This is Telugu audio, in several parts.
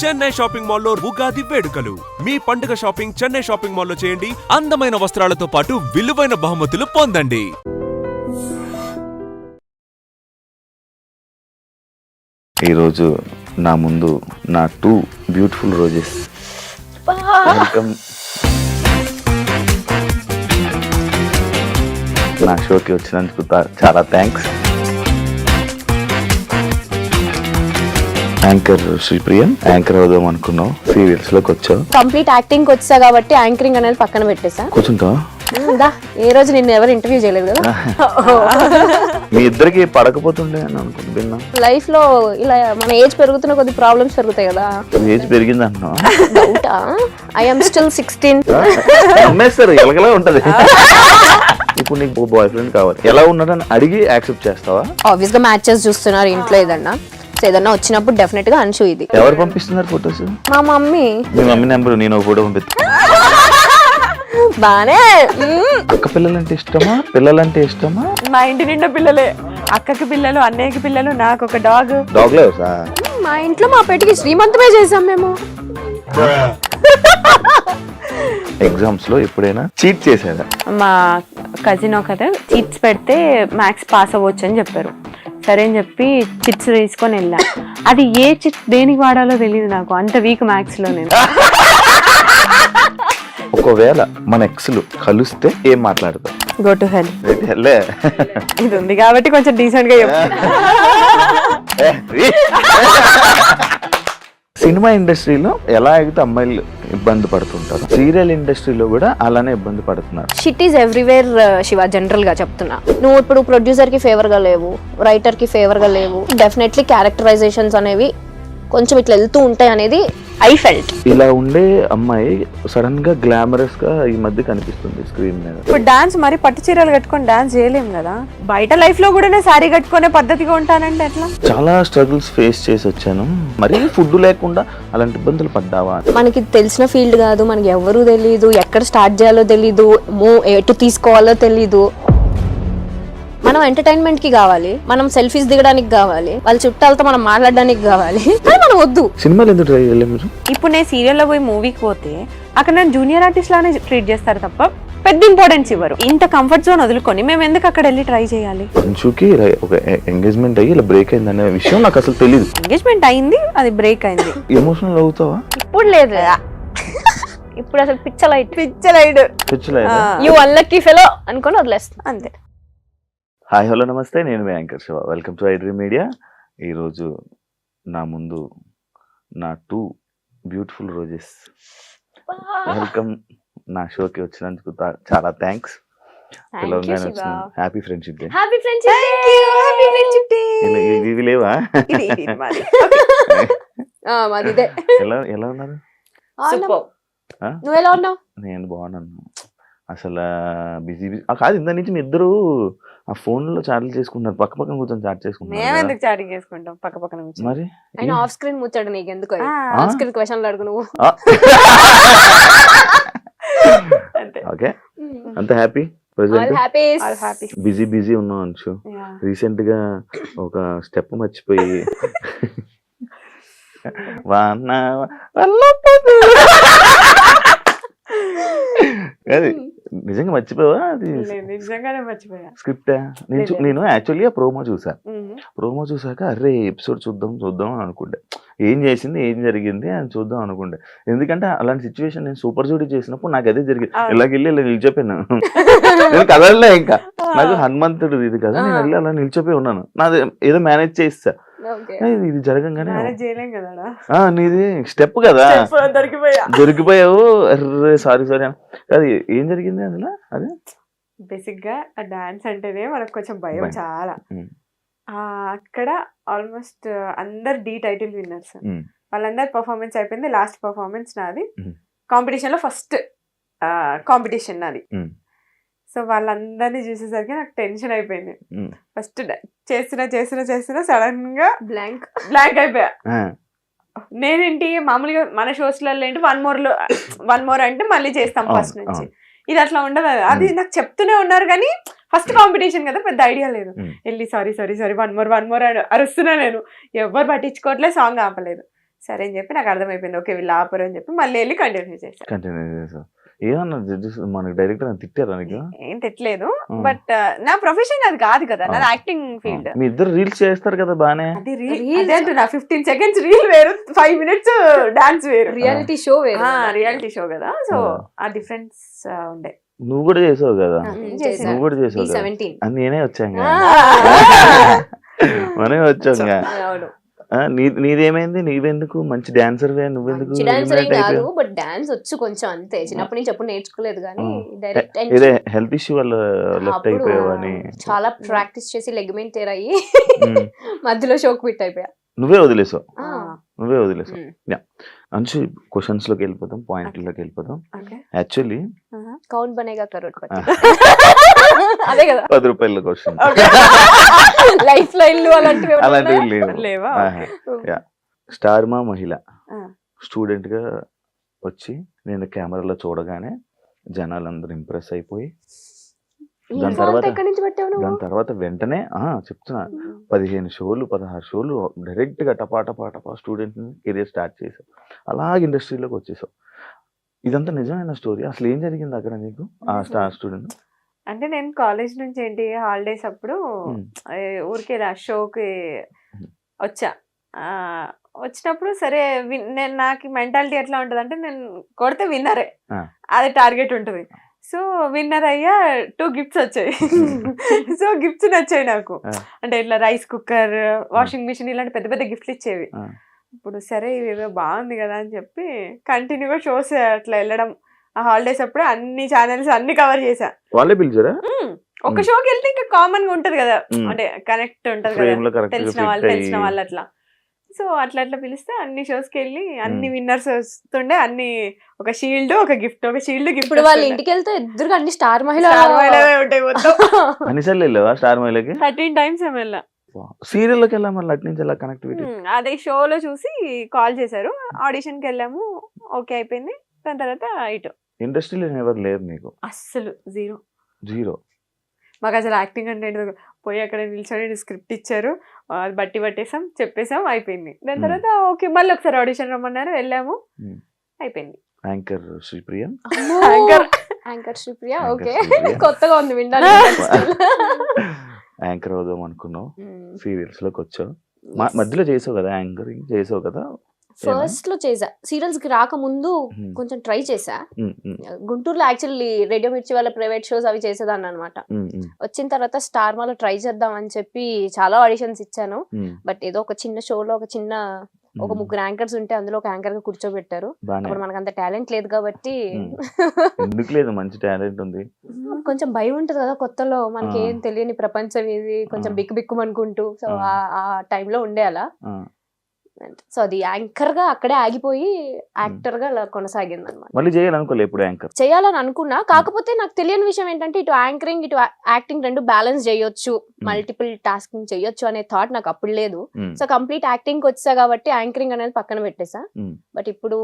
చెన్నై షాపింగ్ మాల్లో ఉగాది వేడుకలు. మీ పండుగ షాపింగ్ చెన్నై షాపింగ్ మాల్లో చేయండి. అందమైన వస్త్రాలతో పాటు విలువైన బహుమతులు పొందండి. ఈరోజు నా ముందు నా 2 బ్యూటిఫుల్ రోజెస్. వెల్కమ్ నా షోకి వచ్చినందుకు చాలా థ్యాంక్స్. యాంకర్ శ్రీప్రియ, యాంకర్ అవుదాం అనుకున్నావు, సీరియల్స్ లోకి వచ్చావు. కంప్లీట్ యాక్టింగ్ వచ్చా కాబట్టి యాంకరింగ్ అనేది పక్కన పెట్టేసా. కూర్చుంటావా? ఏ రోజు నిన్ను ఎవరు ఇంటర్వ్యూ చేయలేదు కదా. మీ ఇద్దరికి పడకపోతుండే అని అనుకుంటున్నా. లైఫ్ లో ఇలా మన ఏజ్ పెరుగుతున్న కొద్ది ప్రాబ్లమ్స్ పెరుగుతాయి కదా. ఏజ్ పెరిగింది అంటున్నావా? డౌటా? I am still 16. అమ్మేస్తారు, ఎలాగలా ఉంటది. ఇప్పుడు నీకు బాయ్ ఫ్రెండ్ కావాలి, ఎలా ఉన్నాడని అడిగి యాక్సెప్ట్ చేస్తావా? ఆబ్వియస్ గా మ్యాచెస్ చూస్తున్నారు ఇంట్లో, ఏదన్నా వచ్చినప్పుడు డెఫినెట్ గా అన్షు. ఇది ఎవరు పంపిస్తున్నారు ఫొటోస్? మా మమ్మీ. మీ మమ్మీ నెంబర్ నేను ఒక ఫోటో పంపిస్తా. బానే. అక్క పిల్లలంటే ఇష్టమా, పిల్లలంటే ఇష్టమా? మా ఇంటి నిండా పిల్లలే, అక్కకి పిల్లలు, అన్నయ్యకి పిల్లలు, నాకు ఒక డాగ్. డాగ్ లేవా? మా ఇంట్లో మా పెటికి శ్రీమంతమే చేసాం మేము. ఎగ్జామ్స్ లో ఎప్పుడైనా చీట్ చేశారా? మా కజిన్ ఒకరు చిట్స్ పెడితే మ్యాథ్స్ పాస్ అవ్వచ్చు అని చెప్పారు. సరే అని చెప్పి చిట్స్ తీసుకొని వెళ్ళా. అది ఏ చిట్ దేనికి వాడాలో తెలియదు నాకు, అంత వీక్ మ్యాథ్స్ లో నేను. ఒకవేళ మన ఎక్స్లు కలిస్తే ఏం మాట్లాడతాం? Go to hell. ఇది ఉంది కాబట్టి కొంచెం డీసెంట్ గా చెప్తా. సినిమా ఇండస్ట్రీలో ఎలా అయితే అమ్మాయిలు ఇబ్బంది పడుతుంటారు, సీరియల్ ఇండస్ట్రీలో కూడా అలానే ఇబ్బంది పడుతున్నారు. Shit is everywhere Shiva. General గా చెప్తున్నా, నువ్వు ఇప్పుడు ప్రొడ్యూసర్ కి ఫేవర్ గా లేవు, రైటర్ కి ఫేవర్ గా లేవు. డెఫినెట్లీ క్యారెక్టరైజేషన్స్ అనేవి కొంచెం ఇట్లా వెళ్తూ ఉంటాయి అనేది ఐ ఫెల్ట్. ఇలా ఉండే అమ్మాయి సడన్ గా గ్లామరస్ గా ఈ మధ్య కనిపిస్తుంది స్క్రీన్ మీద. ఇప్పుడు డాన్స్ మరి పట్టు చీరలు కట్టుకొని డాన్స్ చేయలేం కదా. బయట లైఫ్ లో కూడా శారీ కట్టుకునే పద్ధతిగా ఉంటానంటే ఎట్లా? చాలా స్ట్రగుల్స్ ఫేస్ చేసి వచ్చాను. మరి ఫుడ్ లేకుండా అలాంటి ఇబ్బందులు పడ్డావా? మనకి తెలిసిన ఫీల్డ్ కాదు, మనకి ఎవరు తెలీదు, ఎక్కడ స్టార్ట్ చేయాలో తెలీదు, ఎటు తీసుకోవాలో తెలీదు. మనం ఎంటర్టైన్మెంట్ కి కావాలి, మనం సెల్ఫీస్ దిగడానికి కావాలి, వాళ్ళ చుట్టాలతో మనం మాట్లాడడానికి కావాలి, కానీ మనం వద్దు. సినిమాలు ఎందుకు ట్రై చేయలేదు మీరు? ఇప్పుడు నేను సీరియల్లో పోయి మూవీకి పోతే అక్కడ నేను జూనియర్ ఆర్టిస్ట్ లానే ట్రీట్ చేస్తారు తప్ప పెద్ద ఇంపార్టెన్స్ ఇవ్వరు. ఇంత కంఫర్ట్ జోన్ వదులుకొని మేము ఎందుకు అక్కడ వెళ్ళి ట్రై చేయాలి? అంచుకి ఒక ఎంగేజ్మెంట్ అయ్యి ఇలా బ్రేక్ అయింది అనే విషయం నాకు అసలు తెలియదు. ఎంగేజ్మెంట్ అయింది, అది బ్రేక్ అయింది. ఎమోషనల్ అవుతావా? ఇప్పుడు లేదు, ఇప్పుడు అసలు పిచ్చలైట్ యు అన్లక్కీ ఫెలో అనుకొని వదిలేస్తా అంతే. హాయ్ హలో నమస్తే, నేను మీ anchor Shiva. Welcome to iDream Media. ఈరోజు నా ముందు నా 2 బ్యూటిఫుల్ రోజెస్. వెల్కమ్ నా షోకి వచ్చినందుకు చాలా థ్యాంక్స్. Happy friendship day. ఇవి లేవా? ఎలా ఉన్నారు? నువ్వు ఎలా ఉన్నావు? నేను బాగున్నాను. అసలు బిజీ కాదు, ఇంత నుంచి మీ ఇద్దరు ఆ ఫోన్ లో చాట్లు చేసుకుంటున్నారు, పక్క పక్కన కూర్చొని చాట్ చేసుకుంటున్నారు. మరి ఆఫ్ స్క్రీన్ ముచ్చాడు నీకు ఎందుకు? ఆఫ్ స్క్రీన్ క్వశ్చన్లు అడుగు నువ్వు. ఓకే, అంత హ్యాపీ? బిజీ ఉన్నావు అంచు. రీసెంట్ గా ఒక స్టెప్ మర్చిపోయి అది నిజంగా మర్చిపోవా? అది స్క్రిప్ట్. నేను యాక్చువల్లీ ప్రోమో చూసాక అరే ఎపిసోడ్ చూద్దాం అని అనుకుంటే, ఏం చేసింది ఏం జరిగింది అని చూద్దాం అనుకుంటే. ఎందుకంటే అలాంటి సిచ్యువేషన్ నేను సూపర్ జూడీ చేసినప్పుడు నాకు అదే జరిగింది. ఇలాగెళ్ళి ఇలా నిలిచిపోయినా నేను కదలలే. ఇంకా నాకు హనుమంతుడు ఇది కదా, నేను వెళ్ళి అలా నిలిచిపోయి ఉన్నాను. నాది ఏదో మేనేజ్ చేస్తా. ఇది జరగంగానే నీది స్టెప్ కదా, దొరికిపోయావు. అర్రే సారీ అది ఏం జరిగింది అందులో? అదే బేసిక్ గా డాన్స్ అంటేనే మనకు కొంచెం భయం చాలా. అక్కడ ఆల్మోస్ట్ అందరు డి టైటిల్ విన్నర్స్, వాళ్ళందరు పర్ఫార్మెన్స్ అయిపోయింది. లాస్ట్ పర్ఫార్మెన్స్ నాది. కాంపిటీషన్ లో ఫస్ట్ కాంపిటీషన్ నాది. సో వాళ్ళందరినీ చూసేసరికి నాకు టెన్షన్ అయిపోయింది. ఫస్ట్ చేస్తున్నా సడన్ గా బ్లాంక్ అయిపోయా. నేనేంటి మామూలుగా మన షోస్లలో ఏంటి వన్ మోర్ అంటే మళ్ళీ చేస్తాం ఫస్ట్ నుంచి. ఇది అట్లా ఉండదు. అది నాకు చెప్తూనే ఉన్నారు కానీ ఫస్ట్ కాంపిటీషన్ కదా, పెద్ద ఐడియా లేదు. వెళ్ళి సారీ వన్ మోర్ అరుస్తున్నా. నేను ఎవరు పట్టించుకోవట్లేదు, సాంగ్ ఆపలేదు. సరే అని చెప్పి నాకు అర్థమైపోయింది, ఓకే వీళ్ళు ఆపరు అని చెప్పి మళ్ళీ వెళ్ళి కంటిన్యూ చేశాను. కంటిన్యూ చేసావు. ఏమన్నా జడ్జెస్ మనకి డైరెక్టర్ అని తిట్టారా నీకు? ఏం తిట్టలేదు, బట్ నా ప్రొఫెషన్ అది కాదు కదా, నాది యాక్టింగ్ ఫీల్డ్. మీ ఇద్దరు రీల్స్ చేస్తారు కదా బానే. అది అదే అంటున్నా, 15 seconds రీల్ వేరు, 5 minutes డాన్స్ వేరు, రియాలిటీ షో వేరు. రియాలిటీ షో కదా, సో ఆ డిఫరెన్స్ ఉండే. నువ్వు కూడా చేసావు కదా, చేశాను. నువ్వు కూడా చేసావు కదా. 17. అని నేనే వచ్చాంగా, మనమే వచ్చాంగా. అవును, నీదేమైంది? నీవెందుకు మంచి డాన్సర్, నువ్వెందుకు డాన్సర్ ఏం కాదు, బట్ డాన్స్ వచ్చు కొంచెం అంతే. చిన్నప్పటి నుంచి ఎప్పుడు నేర్చుకోలేదు కానీ డైరెక్ట్ ఇదే హెల్త్ ఇష్యూ వల్ల లెఫ్ట్ అయిపోయావని చాలా ప్రాక్టీస్ చేసి లెగ్మెంట్ టేర్ అయ్యి మధ్యలో షోక్ క్విట్ అయిపోయా. నువ్వే వదిలేసావు. ఆ, నువ్వే వదిలేసావు. అంశు క్వశ్చన్స్ లోకి వెళ్ళిపోతాం, పాయింట్లోకి వెళ్ళిపోతాం. యాక్చువల్లీ కౌన్ బనేగా కరోడ్పతి అదే కదా, 10 రూపాయల క్వశ్చన్. లైఫ్ లైన్లు అలాంటివి అలాంటివి లేవు. లేవా? స్టార్ మా మహిళ ఆ. స్టూడెంట్ గా వచ్చి నేను కెమెరాలో చూడగానే జనాలందరూ ఇంప్రెస్ అయిపోయి దాని తర్వాత ఎక్కడి నుంచి పెట్టావు నువ్వు? దాని తర్వాత వెంటనే చెప్తున్నా 15 షోలు 16 షోలు డైరెక్ట్ గా టపా స్టూడెంట్ కెరియర్ స్టార్ట్ చేసావు. అలాగే ఇండస్ట్రీలోకి వచ్చేసావు. ఇదంతా నిజమైన స్టోరీ. అసలు ఏం జరిగింది అక్కడ నీకు ఆ స్టార్ స్టూడెంట్? అంటే నేను కాలేజ్ నుంచి ఏంటి హాలిడేస్ అప్పుడు ఊరికే షోకి వచ్చా. వచ్చినప్పుడు సరే నేను నాకు మెంటాలిటీ ఎట్లా ఉంటుంది అంటే నేను కొడితే విన్నరే, అది టార్గెట్ ఉంటుంది. సో విన్నర్ అయ్యా 2 gifts వచ్చాయి. సో గిఫ్ట్స్ నచ్చాయి నాకు. అంటే ఇట్లా రైస్ కుక్కర్, వాషింగ్ మిషన్ ఇలాంటి పెద్ద పెద్ద గిఫ్ట్లు ఇచ్చేవి. ఇప్పుడు సరే ఇవేదో బాగుంది కదా అని చెప్పి కంటిన్యూగా షోస్ అట్లా వెళ్ళడం. ఆ హాలిడేస్ అప్పుడు అన్ని ఛానల్స్ అన్ని కవర్ చేశా. వాళ్ళే పిలిచారా? ఒక షోకి వెళ్తే ఇంకా కామన్ గా ఉంటది కదా, అంటే కనెక్ట్ ఉంటది కదా, తెలిసిన వాళ్ళు అట్లా. సో అట్లా పిలిస్తే అన్ని షోస్ కి వెళ్ళి అన్ని విన్నర్స్ వస్తుండే, అన్ని ఒక షీల్డ్ ఒక గిఫ్ట్, ఒక షీల్డ్ గిఫ్ట్. ఇప్పుడు వాళ్ళ ఇంటికి వెళ్తే ఎదురుగా అన్ని స్టార్ మహిళ ఉంటాయి మొత్తం. అన్నిసార్లు వెళ్ళావా స్టార్ మహిళకి? 13 times వెళ్ళా. సీరియల్లోకి వెళ్ళా మళ్ళీ అటు నుంచి ఎలా కనెక్టివిటీ? అదే షోలో చూసి కాల్ చేశారు, ఆడిషన్ కి వెళ్ళాము, ఓకే అయిపోయింది. దాని తర్వాత ఇటు ఇండస్ట్రీలో ఎవరు లేరు నీకు? అస్సలు జీరో. మాకు అసలు యాక్టింగ్ అంటే పోయి అక్కడ నిల్చొని స్క్రిప్ట్ ఇచ్చారు, అది బట్టి పట్టేసాం, చెప్పేసాం, అయిపోయింది. దాని తర్వాత ఓకే మళ్ళీ ఒకసారి ఆడిషన్ రమ్మన్నారు, వెళ్ళాము, అయిపోయింది. Anchor Sripriya. Anchor Sripriya, okay కొత్తగా ఉంది వినడానికి. యాంకర్ అవుదాం అనుకున్నావు, సీరియల్స్ లోకి వచ్చావు, మధ్యలో చేసావు కదా, యాంకరింగ్ చేసావు కదా. ఫస్ట్ లో చేసా, సీరియల్స్ కి రాకముందు కొంచెం ట్రై చేసా. గుంటూరులో యాక్చువల్లీ రేడియో మిర్చి వాళ్ళ ప్రైవేట్ షోస్ అవి చేసేదాన్ని అనమాట. వచ్చిన తర్వాత స్టార్ మాలో ట్రై చేద్దాం అని చెప్పి చాలా ఆడిషన్స్ ఇచ్చాను. బట్ ఏదో ఒక చిన్న షోలో ఒక 3 యాంకర్స్ ఉంటే అందులో ఒక యాంకర్ గా కూర్చోబెట్టారు. అప్పుడు మనకు అంత టాలెంట్ లేదు కాబట్టి. ఎందుకు లేదు, మంచి టాలెంట్ ఉంది. కొంచెం భయం ఉంటది కదా కొత్తలో, మనకి ఏం తెలియని ప్రపంచం ఇది, కొంచెం బిక్కు అనుకుంటూ. సో ఆ టైంలో ఉండే అలా. సో అది యాంకర్ గా అక్కడే ఆగిపోయి యాక్టర్ గా కొనసాగింది అనమాట. మళ్ళీ చేయాలనుకోలే ఎప్పుడు యాంకర్? చేయాలని అనుకున్నా, కాకపోతే నాకు తెలియని విషయం ఏంటంటే ఇటు యాంకరింగ్ ఇటు యాక్టింగ్ రెండు బ్యాలెన్స్ చేయొచ్చు, మల్టిపుల్ టాస్కింగ్ చేయొచ్చు అనే థాట్ నాకు అప్పుడు లేదు. సో కంప్లీట్ యాక్టింగ్ వచ్చా కాబట్టి యాంకరింగ్ అనేది పక్కన పెట్టేసా. బట్ ఇప్పుడు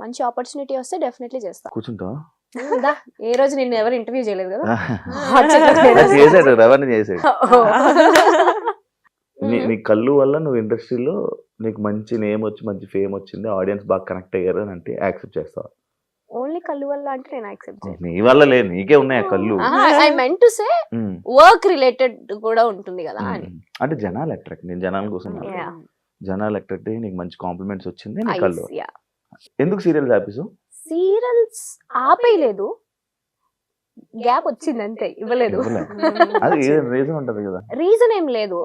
మంచి ఆపర్చునిటీ వస్తే డెఫినెట్లీ చేస్తా. కూర్చుంటా ఏ రోజు నిన్ను ఎవరు ఇంటర్వ్యూ చేయలేదు కదా. చేసాడు. నీ కళ్ళు వల్ల నువ్వు ఇండస్ట్రీలో నీకు మంచి నేమ్ వచ్చి మంచి ఫేమ్ వచ్చింది, ఆడియన్స్ బాగా కనెక్ట్ అయ్యారు అని అంటే యాక్సెప్ట్ చేస్తావా? ఓన్లీ కళ్ళు వల్ల అంటే నేను యాక్సెప్ట్ చేయను. నీ వల్ల లేదు, నీకే ఉన్నాయి కళ్ళు. I meant to say work related కూడా ఉంటుంది కదా అని. అంటే జనాలు అట్రాక్ట్, నేను జనాల కోసం జనాలు అట్రాక్ట్ అయ్యి నీకు మంచి కాంప్లిమెంట్స్ వచ్చింది నీ కళ్ళు. ఎందుకు సీరియల్స్ ఆపేసావు? సీరియల్స్ ఆపేయలేదు, గ్యాప్ వచ్చింది అంతే, ఇవ్వలేదు. అది రీజన్ ఉంటది కదా. రీజన్ ఏం లేదు,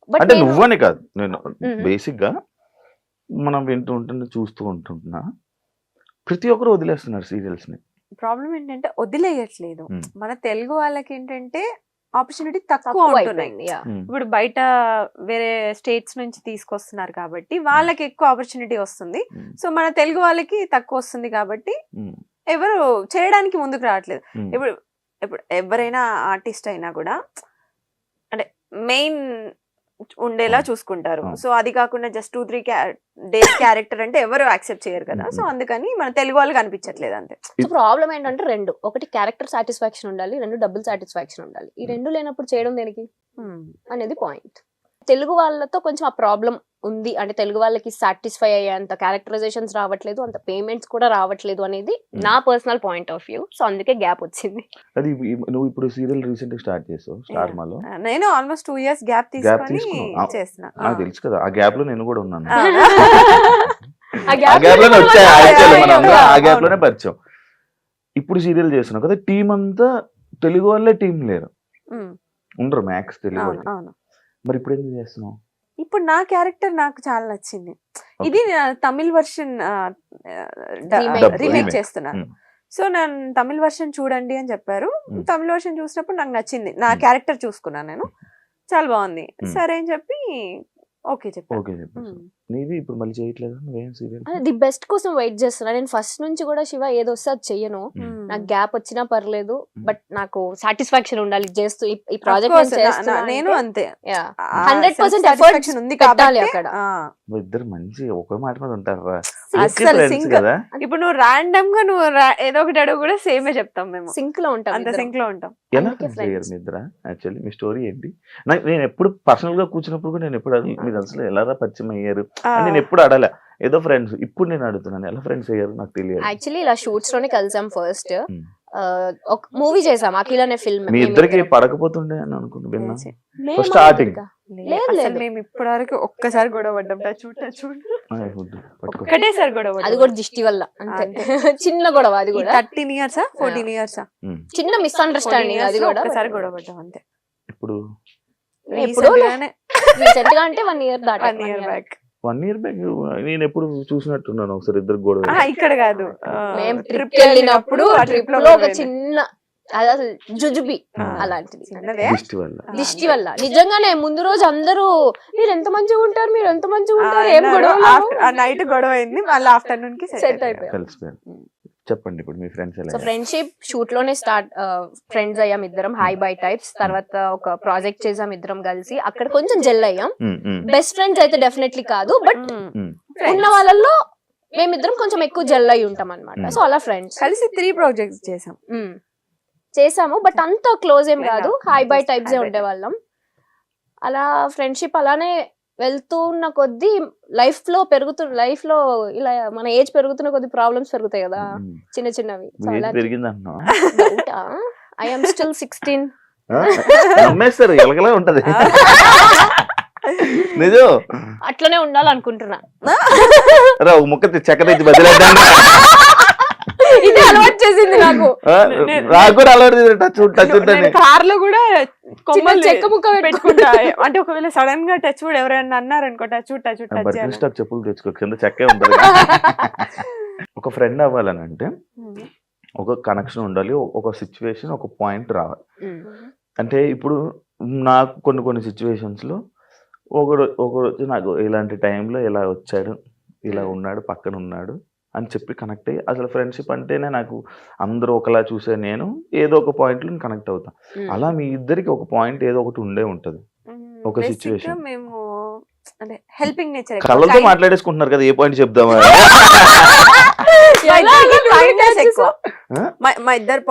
అంటే నువ్వని కాదు, నేను బేసిక్ గా మనం వింటూ ఉంటున్నా చూస్తూ ఉంటున్నా ప్రతి ఒక్కరు వదిలేస్తున్నారు సీరియల్స్ ని. ప్రాబ్లం ఏంటంటే వదిలేయట్లేదు, మన తెలుగు వాళ్ళకి ఏంటంటే ఆపర్చునిటీ తక్కువ ఉంటున్నాయి. ఇప్పుడు బయట వేరే స్టేట్స్ నుంచి తీసుకొస్తున్నారు కాబట్టి వాళ్ళకి ఎక్కువ ఆపర్చునిటీ వస్తుంది. సో మన తెలుగు వాళ్ళకి తక్కువ వస్తుంది కాబట్టి ఎవరు చేయడానికి ముందుకు రావట్లేదు. ఇప్పుడు ఎవరైనా ఆర్టిస్ట్ అయినా కూడా అంటే మెయిన్ ఉండేలా చూసుకుంటారు. సో అది కాకుండా జస్ట్ 2-3 డేస్ క్యారెక్టర్ అంటే ఎవరు యాక్సెప్ట్ చేయరు కదా. సో అందుకని మన తెలుగు వాళ్ళకి అనిపించట్లేదు అంతే. ప్రాబ్లం ఏంటంటే రెండు, ఒకటి క్యారెక్టర్ సాటిస్ఫాక్షన్ ఉండాలి, 2 డబ్బుల్ సాటిస్ఫాక్షన్ ఉండాలి. ఈ 2 లేనప్పుడు చేయడం దేనికి అనేది పాయింట్. తెలుగు వాళ్ళతో కొంచెం ఆ ప్రాబ్లం ఉంది అంటే తెలుగు వాళ్ళకి సాటిస్ఫై అయ్యేంత క్యారెక్టరైజేషన్స్ రావట్లేదు, అంత పేమెంట్స్ కూడా రావట్లేదు అనేది నా personal point of view. So అందుకే గ్యాప్ వచ్చింది. అది నువ్వు ఇప్పుడు సీరియల్ రీసెంట్ గా స్టార్ట్ చేసావు స్టార్ మాలో. నేను ఆల్మోస్ట్ 2 years గ్యాప్ తీసుకొని తీసుకున్నావు. చేస్తున్నా. నాకు తెలుసు కదా, ఆ గ్యాప్ లో నేను కూడా ఉన్నాను. ఆ ఆ gap గ్యాప్ లోనే వచ్చాయి actually అవును, మనందరం, ఆ అవును. గ్యాప్ లోనే పరిచయం. ఇప్పుడు సీరియల్ చేస్తున్నావు కదా, టీం అంతా తెలుగు వాళ్ళే, టీం లేరు, ఉమ్, ఉండరు మ్యాక్స్ తెలుగు అవును వాళ్ళు. అవును. మరి ఇప్పుడు ఎందుకు చేస్తున్నావు? ఇప్పుడు నా క్యారెక్టర్ నాకు చాలా నచ్చింది. ఇది తమిళ్ వర్షన్ Remake. రీమేక్ చేస్తున్నా. Hmm. సో నేను తమిళ్ వర్షన్ చూడండి అని చెప్పారు. Hmm. తమిళ్ వర్షన్ చూసినప్పుడు నాకు నచ్చింది, నా Hmm. క్యారెక్టర్ చూసుకున్నాను నేను, చాలా బాగుంది. Hmm. సరే అని చెప్పి ఓకే చెప్పాను. ఓకే చెప్పు. నీది ఇప్పుడు మళ్ళీ చేయట్లేదు నువ్వేం సీరియల్? ది బెస్ట్ కోసం వెయిట్ చేస్తున్నా. నేను ఫస్ట్ నుంచి కూడా శివ ఏదో వస్తే అది చెయ్యను, నాకు గ్యాప్ వచ్చినా పర్లేదు, బట్ నాకు సాటిస్ఫాక్షన్ ఉండాలి చేస్తూ ఈ ప్రాజెక్ట్ నేను అంతే 100% satisfaction ఉంది పెట్టాలి కాబట్టి. అక్కడ. ఇద్దరు మంచి ఒకే మాట మీద ఉంటారా? అస్సలు ఫ్రెండ్స్ sync. కదా. ఇప్పుడు నువ్వు ర్యాండమ్ గా నువ్వు ఏదో ఒకటి అడుగు కూడా సేమే చెప్తాం మేము, సింక్ లో ఉంటాం అంత ఇద్దరం. సింక్ లో ఉంటాం. ఎలా అందుకే ఫ్రెండ్స్ అయ్యారు friends. మీ ఇద్దరా? యాక్చువల్లీ మీ స్టోరీ ఏంటి? నేను ఎప్పుడు పర్సనల్ గా కూర్చున్నప్పుడు కూడా నేను ఎప్పుడు మీరు అసలు ఎలా పరిచయం అయ్యారు అని నేను ఎప్పుడు అడగలే, ఏదో ఫ్రెండ్స్. ఇప్పుడు నేను అడుగుతున్నాను, ఎలా ఫ్రెండ్స్ అయ్యారు నాకు తెలియదు. యాక్చువల్లీ ఇలా షూట్స్ లోనే కలిసాం ఫస్ట్. Hmm. ఒక మూవీ చేసాం అఖిల్ అనే ఫిల్మ్. మీ ఇద్దరికి పడకపోతుండే అని అనుకుంటా విన్నా. starting. లేదు, అసలు లేదు. మేము ఇప్పటి వరకు ఒక్కసారి గొడవ పడ్డాం. పట్టుకో. ఒక్కటేసారి గొడవ అది కూడా దిష్టి వల్ల అంతే. చిన్న గొడవ అది కూడా, 13 years 14 years ఉమ్. చిన్న మిస్అండర్స్టాండింగ్ అది కూడా. ఒక్కసారి గొడవ పడ్డాం అంతే. ఇప్పుడు ఎప్పుడో Recent గానే రీసెంట్ గా అంటే 1 year దాకా 1 year back. 1 year బ్యాక్ నేను ఎప్పుడు చూసినట్టున్నాను ఒకసారి ఇద్దరు గొడవ. ఇక్కడ కాదు, మేము trip ట్రిప్ వెళ్ళినప్పుడు ఆ ట్రిప్ trip లో లో ఒక గొడవ చిన్న అది అసలు జుజుబి ఆ. అలాంటిది. చిన్నదే. దిష్టి వల్ల. దిష్టి వల్ల నిజంగానే ముందు రోజు అందరూ మీరు ఎంత మంచిగా ఉంటారు, మీరు ఎంత మంచిగా ఉంటారు, ఏం గొడవ ఆ నైట్ గొడవ అయింది, మళ్ళీ ఆఫ్టర్నూన్ కి సెట్ అయిపోయాం. కలిసిపోయారు. చెప్పండి ఇప్పుడు మీ ఫ్రెండ్స్ ఎలా? సో ఫ్రెండ్షిప్ షూట్ లోనే స్టార్ట్, ఫ్రెండ్స్ అయ్యాం ఇద్దరం, హై బై టైప్స్. తర్వాత ఒక ప్రాజెక్ట్ చేసాం ఇద్దరం కలిసి, అక్కడ కొంచెం జెల్ అయ్యాం. బెస్ట్ ఫ్రెండ్స్ అయితే డెఫినెట్లీ కాదు, బట్ ఉన్న వాళ్ళల్లో మేమిద్దరం కొంచెం ఎక్కువ జెల్ అయి ఉంటాం అనమాట. సో అలా ఫ్రెండ్స్ కలిసి 3 projects చేసాం. చేసాము, బట్ అంత క్లోజ్ ఏం కాదు, hi bye Just types high by ఉండేవాళ్ళం. అలా ఫ్రెండ్షిప్ అలానే వెళ్తున్న కొద్దీ లైఫ్ లో ఇలా మన ఏజ్ పెరుగుతున్న కొద్ది ప్రాబ్లమ్స్ పెరుగుతాయి కదా, చిన్న చిన్నవి. పెరిగింది అంటున్నావా? I am still 16. నమ్మేస్తారు, ఎలగలా ఉంటది. నిజం. అట్లనే ఉండాలనుకుంటున్నా. రా ఒక ముక్క చెక్క తెచ్చి బదిలేద్దాం. ఇది అలవాటు చేసింది నాకు. నాకు కూడా అలవాటు టచ్ ఉంటుంది. కార్ లో కూడా చిన్న కొమ్మలు చెక్క ముక్క పెట్టుకుంటా. అంటే ఒకవేళ సడన్ గా టచ్ కూడా ఎవరైనా అన్నారనుకో, టచ్ చేయాలి. స్టాక్ చెప్పులు తెచ్చుకో, కింద చెక్కే ఉంటది. ఒక ఫ్రెండ్ అవ్వాలని అంటే ఒక కనెక్షన్ ఉండాలి, ఒక సిచ్యువేషన్, ఒక పాయింట్ రావాలి. అంటే ఇప్పుడు నాకు కొన్ని సిచ్యువేషన్స్ లో ఒకడు నాకు ఇలాంటి టైంలో ఇలా వచ్చాడు, ఇలా ఉన్నాడు, పక్కన ఉన్నాడు అని చెప్పి కనెక్ట్ అయ్యి, అసలు ఫ్రెండ్షిప్ అంటేనే నాకు అందరూ ఒకలా చూసే నేను ఏదో ఒక పాయింట్ లో కనెక్ట్ అవుతా. అలా మీ ఇద్దరికి ఒక పాయింట్ ఏదో ఒకటి ఉండే ఉంటది, ఒక Basic గా సిచ్యువేషన్. మేము అంటే హెల్పింగ్ నేచర్, కళ్ళతో మాట్లాడేసుకుంటున్నారు కదా, ఏ పాయింట్ చెప్దామా? కైండ్నెస్ ఎక్కువ. ఆ? మా ఇద్దరు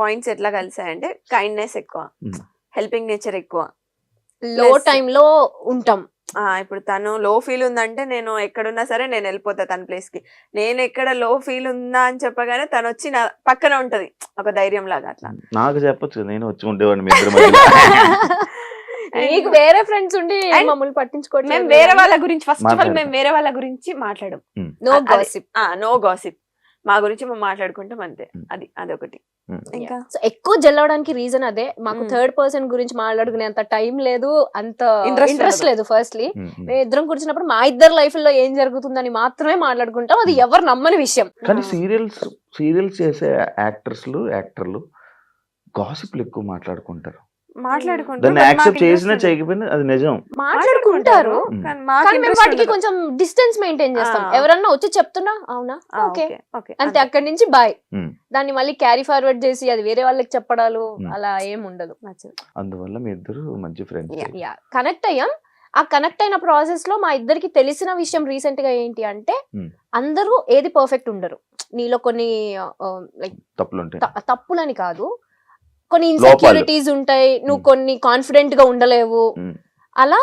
పాయింట్స్ ఎట్లా కలిసాయంటే కైండ్నెస్ ఎక్కువ, హెల్పింగ్ నేచర్ ఎక్కువ. లో టైమ్ లో ఉంటాం. ఇప్పుడు తను లో ఫీల్ ఉందంటే నేను ఎక్కడున్నా సరే నేను వెళ్ళిపోతా తన ప్లేస్ కి. నేను ఎక్కడ లో ఫీల్ ఉందా అని చెప్పగానే తను వచ్చి నా పక్కన ఉంటది, ఒక ధైర్యం లాగా. అట్లా నాకు చెప్పొచ్చు, నేను వచ్చి ఉండేవాడిని మీ ఇద్దరి మధ్యలో. నీకు వేరే ఫ్రెండ్స్ ఉండి And మమ్మల్ని పట్టించుకోవట్లేదు. మేము వేరే వాళ్ళ గురించి ఫస్ట్ ఆఫ్ ఆల్ మాట్లాడతాం. మేము వేరే వాళ్ళ గురించి మాట్లాడం. No gossip. నో గాసిప్, మా గురించి మేము మాట్లాడుకుంటాం అంతే. అదొకటి. ఇంకా సో ఎక్కువ జెల్ అవడానికి రీజన్ అదే. మాకు Mm. థర్డ్ పర్సన్ గురించి మాట్లాడుకునే అంత టైం లేదు, అంత Interest ఇంట్రెస్ట్ లేదు. ఫస్ట్లీ మేము ఇద్దరం కూర్చున్నప్పుడు మా ఇద్దరు లైఫ్ లో ఏం జరుగుతుందని మాత్రమే మాట్లాడుకుంటాం. అది ఎవరు నమ్మని విషయం. కానీ సీరియల్స్ చేసే యాక్టర్లు గాసిప్లు ఎక్కువ మాట్లాడుకుంటారు. దాన్ని యాక్సెప్ట్ చేసినా చేయకపోయినా అది నిజం. మాట్లాడుకుంటారు, కానీ మేము వాటికి కొంచెం కొంచెం డిస్టెన్స్ మెయింటైన్ చేస్తాం. Ah. ఎవరన్నా వచ్చి చెప్తున్నా అవునా ఓకే అంతే, అక్కడి నుంచి బాయ్. Hmm. దాన్ని మళ్ళీ క్యారీ ఫార్వర్డ్ చేసి అది వేరే వాళ్ళకి చెప్పడాలు అలా ఏం ఉండదు. అందువల్ల మీ ఇద్దరు మంచి ఫ్రెండ్స్. కనెక్ట్ అయ్యాం. ఆ కనెక్ట్ అయిన ప్రాసెస్ లో మా ఇద్దరికి తెలిసిన విషయం రీసెంట్ గా ఏంటి అంటే, అందరూ ఏది పర్ఫెక్ట్ ఉండరు. నీలో కొన్ని లైక్ తప్పులుంటాయి, తప్పులని కాదు, కొన్ని ఇన్సెక్యూరిటీస్ ఉంటాయి, నువ్వు కొన్ని కాన్ఫిడెంట్ గా ఉండలేవు. అలా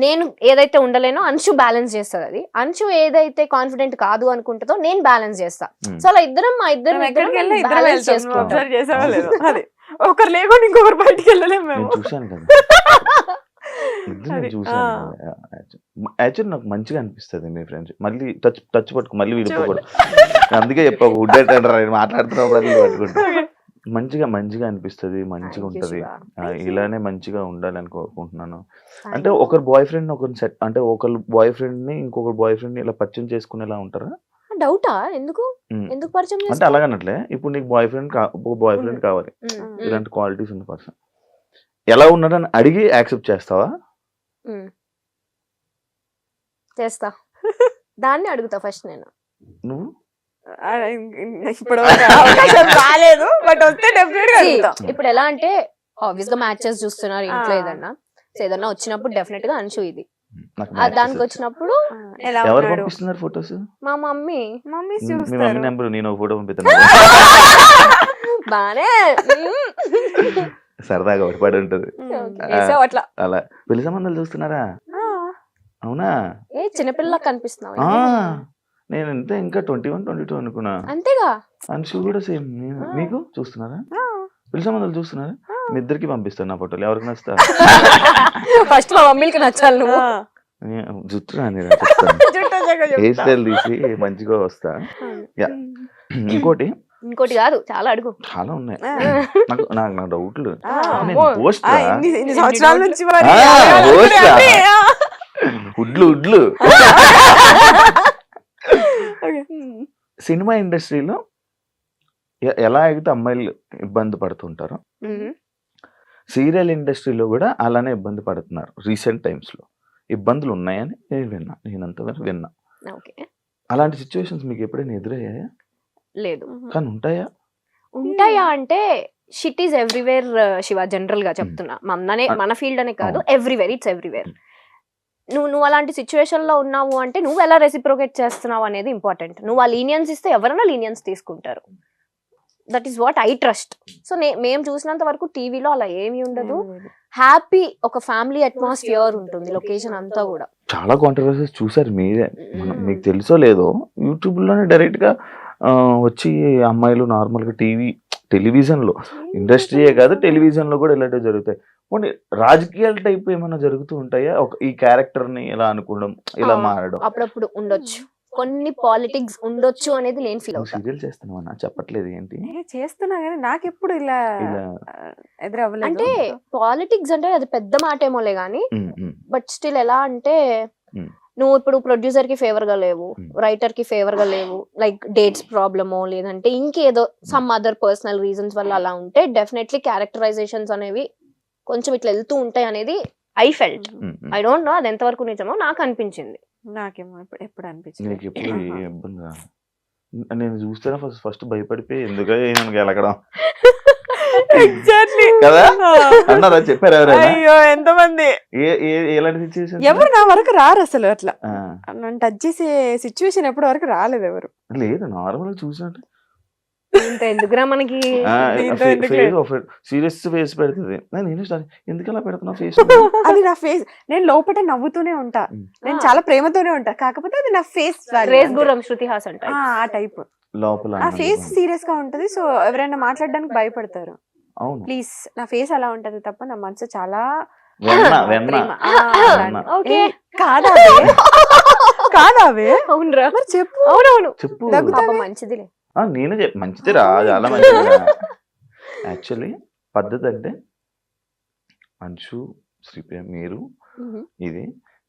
నేను ఏదైతే ఉండలేనో అంశు బ్యాలెన్స్ చేస్తుంది. అది అంశు ఏదైతే కాన్ఫిడెంట్ కాదు అనుకుంటుందో నేను బ్యాలెన్స్ చేస్తా. సో అలా మా ఇద్దరం ఎక్కడికి వెళ్ళి ఇద్దరం balance వెళ్తాం. చేసుకుంటాం. అబ్జర్వ్ చేసావా లేదు? అదే ఒకరు లేకుండా ఇంకొకరు బయటికి వెళ్ళలేము మేము. నేను చూశాను కదా ఇద్దరు అది, చూశాను. యాక్చువల్లీ నాకు మంచిగా అనిపిస్తుంది మీ ఫ్రెండ్స్. మళ్ళీ టచ్ పట్టుకు మళ్ళీ విడిపోకూడదు. అందుకే చెప్పా ఉడ్డేటంటారు మాట్లాడుతున్నప్పుడు అది పట్టుకుంటా. మంచిగా అనిపిస్తుంది, మంచిగా Thank you, ఉంటది. Shiva. ఇలానే మంచిగా ఉండాలని కోరుకుంటున్నాను. అంటే ఒకరు బాయ్ ఫ్రెండ్ ఒకరిని సెట్ అంటే ఒకరు బాయ్ ఫ్రెండ్ ని ఇంకొకరు బాయ్ ఫ్రెండ్ ని ఇలా పరిచయం చేసుకునేలా ఉంటారా? డౌటా? ఎందుకు ఉమ్. ఎందుకు పరిచయం అంటే చేస్తావు? అలాగనట్లే ఇప్పుడు నీకు బాయ్ ఫ్రెండ్ కావాలి, ఉమ్, ఇలాంటి క్వాలిటీస్ ఉన్న పర్సన్ ఎలా ఉన్నాడని అడిగి యాక్సెప్ట్ చేస్తావా? ఉమ్. చేస్తా. దాన్ని అడుగుతా ఫస్ట్ నేను. నువ్వు ఇప్పుడు అవకాశం రాలేదు, బట్ వస్తే డెఫినెట్ గా See, అడుగుతాం. ఇప్పుడు ఎలా అంటే ఆబ్వియస్ గా మ్యాచెస్ చూస్తున్నారు ఇంట్లో ఏదన్నా. సో ఏదన్నా వచ్చినప్పుడు డెఫినెట్ గా అంశు ఇది. నాకు దానికి matches వచ్చాయి. వచ్చినప్పుడు ఎలా ఎవరు ఉన్నాడు? పంపిస్తున్నారు ఫొటోస్? మా మమ్మీ మమ్మీ మీ మమ్మీ చూస్తారు. నెంబర్ నేను ఒక ఫోటో పంపిస్తాను. బానే సరదాగా ఒకటి పడి ఉంటది. వేసావు అట్లా. అలా పెళ్లి సంబంధాలు చూస్తున్నారా? అవునా? ఏ చిన్నపిల్ల కనిపిస్తున్నావు. ఆ, నేను అంతే ఇంకా 21, 22 అనుకున్నా. అంతేగా. అంశు కూడా సేమ్. మీకు చూస్తున్నారా? పెళ్లి సంబంధాలు చూస్తున్నారా? మీ ఇద్దరికి పంపిస్తాను నా ఫోటోలు. ఎవరికి నచ్చుతా ఫస్ట్ మా మమ్మీకి నచ్చాలి నువ్వు. జుట్టు రాని చెప్తాను. హెయిర్ స్టైల్ తీసి మంచిగా వస్తా. యా. ఇంకోటి ఇంకోటి కాదు, చాలా అడుగు. చాలా ఉన్నాయి. నాకు నాకు నా డౌట్లు. అమ్మో. పోస్ట్ ఇన్ని సంవత్సరాల నుంచి మరి ఆ, అడగాలి పోస్టా? అంటే, ఆ. ఉడ్లు సినిమా ఇండస్ట్రీలో ఎలా అయితే అమ్మాయిలు ఇబ్బంది పడుతుంటారో సీరియల్ ఇండస్ట్రీలో కూడా అలానే ఇబ్బంది పడుతున్నారు. రీసెంట్ టైమ్స్ లో ఇబ్బందులు ఉన్నాయని నేను విన్నా. నేనంతవరకు విన్నా. ఓకే. అలాంటి సిచ్యువేషన్స్ మీకు ఎప్పుడైనా ఎదురయ్యాయా? లేదు. కానీ ఉంటాయా? ఉంటాయా అంటే shit is everywhere Shiva. General గా చెప్తున్నా, మన ఫీల్డ్ అనే కాదు, ఎవ్రీవేర్. It's everywhere. నువ్వు అలాంటి సిచ్యువేషన్ లో ఉన్నావు అంటే నువ్వు ఎలా రెసిప్రోకేట్ చేస్తున్నావు అనేది ఇంపార్టెంట్. నువ్వు ఆ లీనియన్స్ ఇస్తే ఎవరైనా లీనియన్స్ తీసుకుంటారు. That is what I trust. So మేము చూసినంత వరకు టీవీలో అలా ఏమీ ఉండదు. హ్యాపీ ఒక ఫ్యామిలీ అట్మాస్ఫియర్ ఉంటుంది లొకేషన్ అంతా కూడా. చాలా కాంట్రవర్సీస్ చూసారు మీరే. మీకు తెలుసో లేదో యూట్యూబ్ లోనే డైరెక్ట్ గా వచ్చి అమ్మాయిలు నార్మల్ గా టెలివిజన్ లో, ఇండస్ట్రీయే కాదు టెలివిజన్ లో కూడా ఇలాంటివి జరుగుతాయి. కొన్ని రాజకీయాల టైప్ ఏమైనా జరుగుతూ ఉంటాయా? ఈ క్యారెక్టర్ ని ఇలా అనుకోవడం, ఇలా మారడం అప్పుడప్పుడు ఉండొచ్చు. కొన్ని పాలిటిక్స్ ఉండొచ్చు అనేది నేను ఫీల్ అవుతాను. సీరియల్ చేస్తున్నావు అన్న చెప్పట్లేదు ఏంటి? చేస్తున్నా కానీ నాకు ఎప్పుడు ఇలా ఎదురవ్వలేదు. అంటే పాలిటిక్స్ అంటే అది పెద్ద మాట ఏమోలే గానీ, బట్ స్టిల్ ఎలా అంటే నువ్వు ఇప్పుడు ప్రొడ్యూసర్ కి ఫేవర్ గా లేవు, రైటర్ కి ఫేవర్ గా లేవు, లైక్ డేట్స్ ప్రాబ్లమో లేదంటే ఇంకేదో సమ్ అదర్ పర్సనల్ రీజన్స్ వల్ల అలా ఉంటే డెఫినెట్లీ క్యారెక్టరైజేషన్స్ అనేవి కొంచెం ఇట్లా వెళ్తూ ఉంటాయి అనేది I felt. I don't know అది ఎంతవరకు నిజమో, నాకు అనిపించింది. నాకేమో ఎప్పుడు అనిపించింది. నీకు ఎప్పుడు ఏ ఇబ్బంది రా? నేను చూస్తేనే ఫస్ట్ భయపడిపోయి ఎందుకు గెలకడం ఎగ్జాక్ట్లీ కదా అన్నారా? చెప్పారు ఎవరైనా? అయ్యో ఎంతమంది ఎలాంటి సిచ్యువేషన్? ఎవరు నా వరకు రారు అసలు. అట్లా నన్ను టచ్ చేసే సిచ్యువేషన్ ఎప్పటి వరకు రాలేదు ఎవరు. లేదు, నార్మల్ చూసినట్టు ఇంత ఎందుకురా మనకి. సీరియస్ ఫేస్ పెడుతుంది. నేను ఎందుకు అలా పెడుతున్నా ఫేస్? అది నా ఫేస్. నేను లోపల నవ్వుతూనే ఉంటా, నేను చాలా ప్రేమతోనే ఉంటా, కాకపోతే అది నా ఫేస్ రేస్ గుర్రం శృతి హాసన్ టైప్. ఆ టైప్ లోపల నా ఫేస్ సీరియస్ గా ఉంటది. సో ఎవరైనా మాట్లాడడానికి భయపడతారు. అవును, ప్లీజ్ నా ఫేస్ అలా ఉంటది తప్ప నా మనసు చాలా వెన్న. ఓకే. కాదావే అవునరా, మరి చెప్పు. అవునవును చెప్పు. పాపం మంచిదిలే. నేనే మంచిది రా, చాలా మంచిది. యాక్చువల్లీ పద్ధతి అంటే అంశు, శ్రీప్రియ, మీరు ఇది.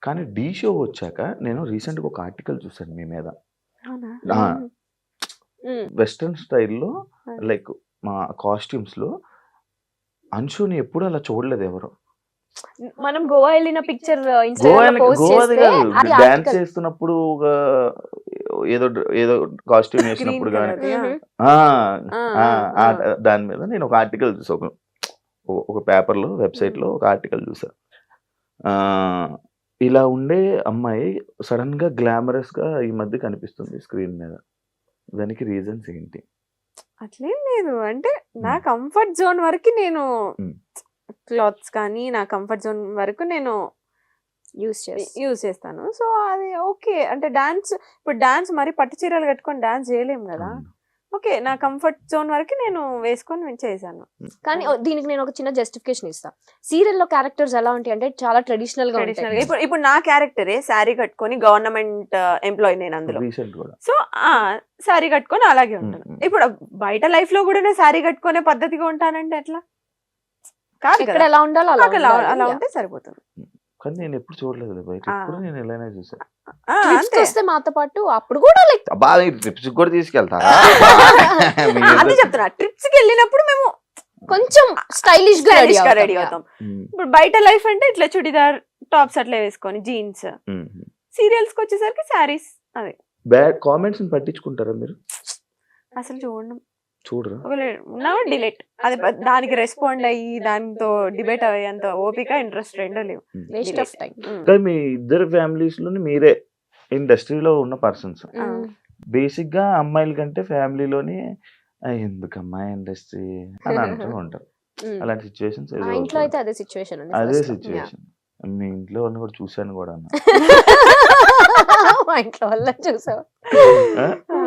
కానీ డి షో వచ్చాక నేను రీసెంట్ గా ఒక ఆర్టికల్ చూసాను మీ మీద. వెస్ట్రన్ స్టైల్లో లైక్ మా కాస్ట్యూమ్స్ లో అంశుని ఎప్పుడు అలా చూడలేదు ఎవరు. మనం గోవా వెళ్ళిన పిక్చర్ గోవాది కాదు, డాన్స్ చేస్తున్నప్పుడు ఒక ఏదో కాస్ట్యూమ్ వేసినప్పుడు కానీ దాని మీద నేను ఒక ఆర్టికల్ చూసా, ఒక పేపర్ లో, వెబ్సైట్ లో ఒక ఆర్టికల్ చూసా. ఇలా ఉండే అమ్మాయి సడన్ గా గ్లామరస్ గా ఈ మధ్య కనిపిస్తుంది స్క్రీన్ మీద. దానికి రీజన్స్ ఏంటి? అట్లేం లేదు. అంటే నా కంఫర్ట్ జోన్ వరకు నేను క్లాత్స్ కానీ నా కంఫర్ట్ జోన్ వరకు నేను యూస్ చేసి యూజ్ చేస్తాను. సో అది ఓకే. అంటే ఇప్పుడు డాన్స్ మరి పట్టు చీరలు కట్టుకొని డాన్స్ చేయలేము కదా. ఓకే, నా కంఫర్ట్ జోన్ వరకు నేను వేసుకొని చేశాను. కానీ దీనికి నేను ఒక చిన్న జస్టిఫికేషన్ ఇస్తా. సీరియల్లో క్యారెక్టర్స్ ఎలా ఉంటాయి అంటే చాలా ట్రెడిషనల్ గా ట్రెడిషనల్ ఉంటాయి. ఇప్పుడు నా క్యారెక్టరే శారీ కట్టుకొని గవర్నమెంట్ ఎంప్లాయీ నేను అందులో. రీసెంట్ కూడా సో శారీ కట్టుకొని అలాగే ఉంటాను. ఇప్పుడు బయట లైఫ్ లో కూడా నేను శారీ కట్టుకునే పద్ధతిగా ఉంటానంటే ఎట్లా కాదు ఇక్కడ కదా. ఎలా ఉండాలో అలా నాకు అలా ఉండాలి. ఉంటే సరిపోతుంది. కానీ నేను ఎప్పుడు చూడలేదు బయట, ఎప్పుడు నేను ఎలానే చూసాను. Trips అంతే. వస్తే మాతో పాటు అప్పుడు కూడా లైక్ అబ్బా ట్రిప్స్ కూడా తీసుకెళ్తారా? అదే చెప్తున్నా, ట్రిప్స్ కి వెళ్ళినప్పుడు మేము కొంచెం స్టైలిష్ గా రెడీ అవుతాం. ఇప్పుడు బయట లైఫ్ అంటే ఇట్లా చుడిదార్ టాప్స్ అట్లా వేసుకొని జీన్స్. సీరియల్స్ కి వచ్చేసరికి శారీస్. అదే బ్యాడ్ కామెంట్స్ పట్టించుకుంటారా మీరు? అసలు చూడండి, చూడరా? నా డిలీట్. అది దానికి రెస్పాండ్ అయ్యి దాంతో డిబేట్ అయ్యేంత ఓపిక ఇంట్రెస్ట్ రెండో లేవు. Waste of time. కానీ మీ ఇద్దరు ఫ్యామిలీస్ లోని మీరే ఇండస్ట్రీలో ఉన్న పర్సన్స్. బేసిక్ గా అమ్మాయిల కంటే ఫ్యామిలీలోని ఎందుకమ్మా ఇండస్ట్రీ అని అంటూ ఉంటారు. అలాంటి సిచ్యువేషన్స్ మా ఇంట్లో అయితే అదే సిచ్యువేషన్ ఉంది. అదే సిచ్యువేషన్. మీ ఇంట్లో వాళ్ళని కూడా చూశాను కూడా అన్న. మా ఇంట్లో వల్ల చూసావు.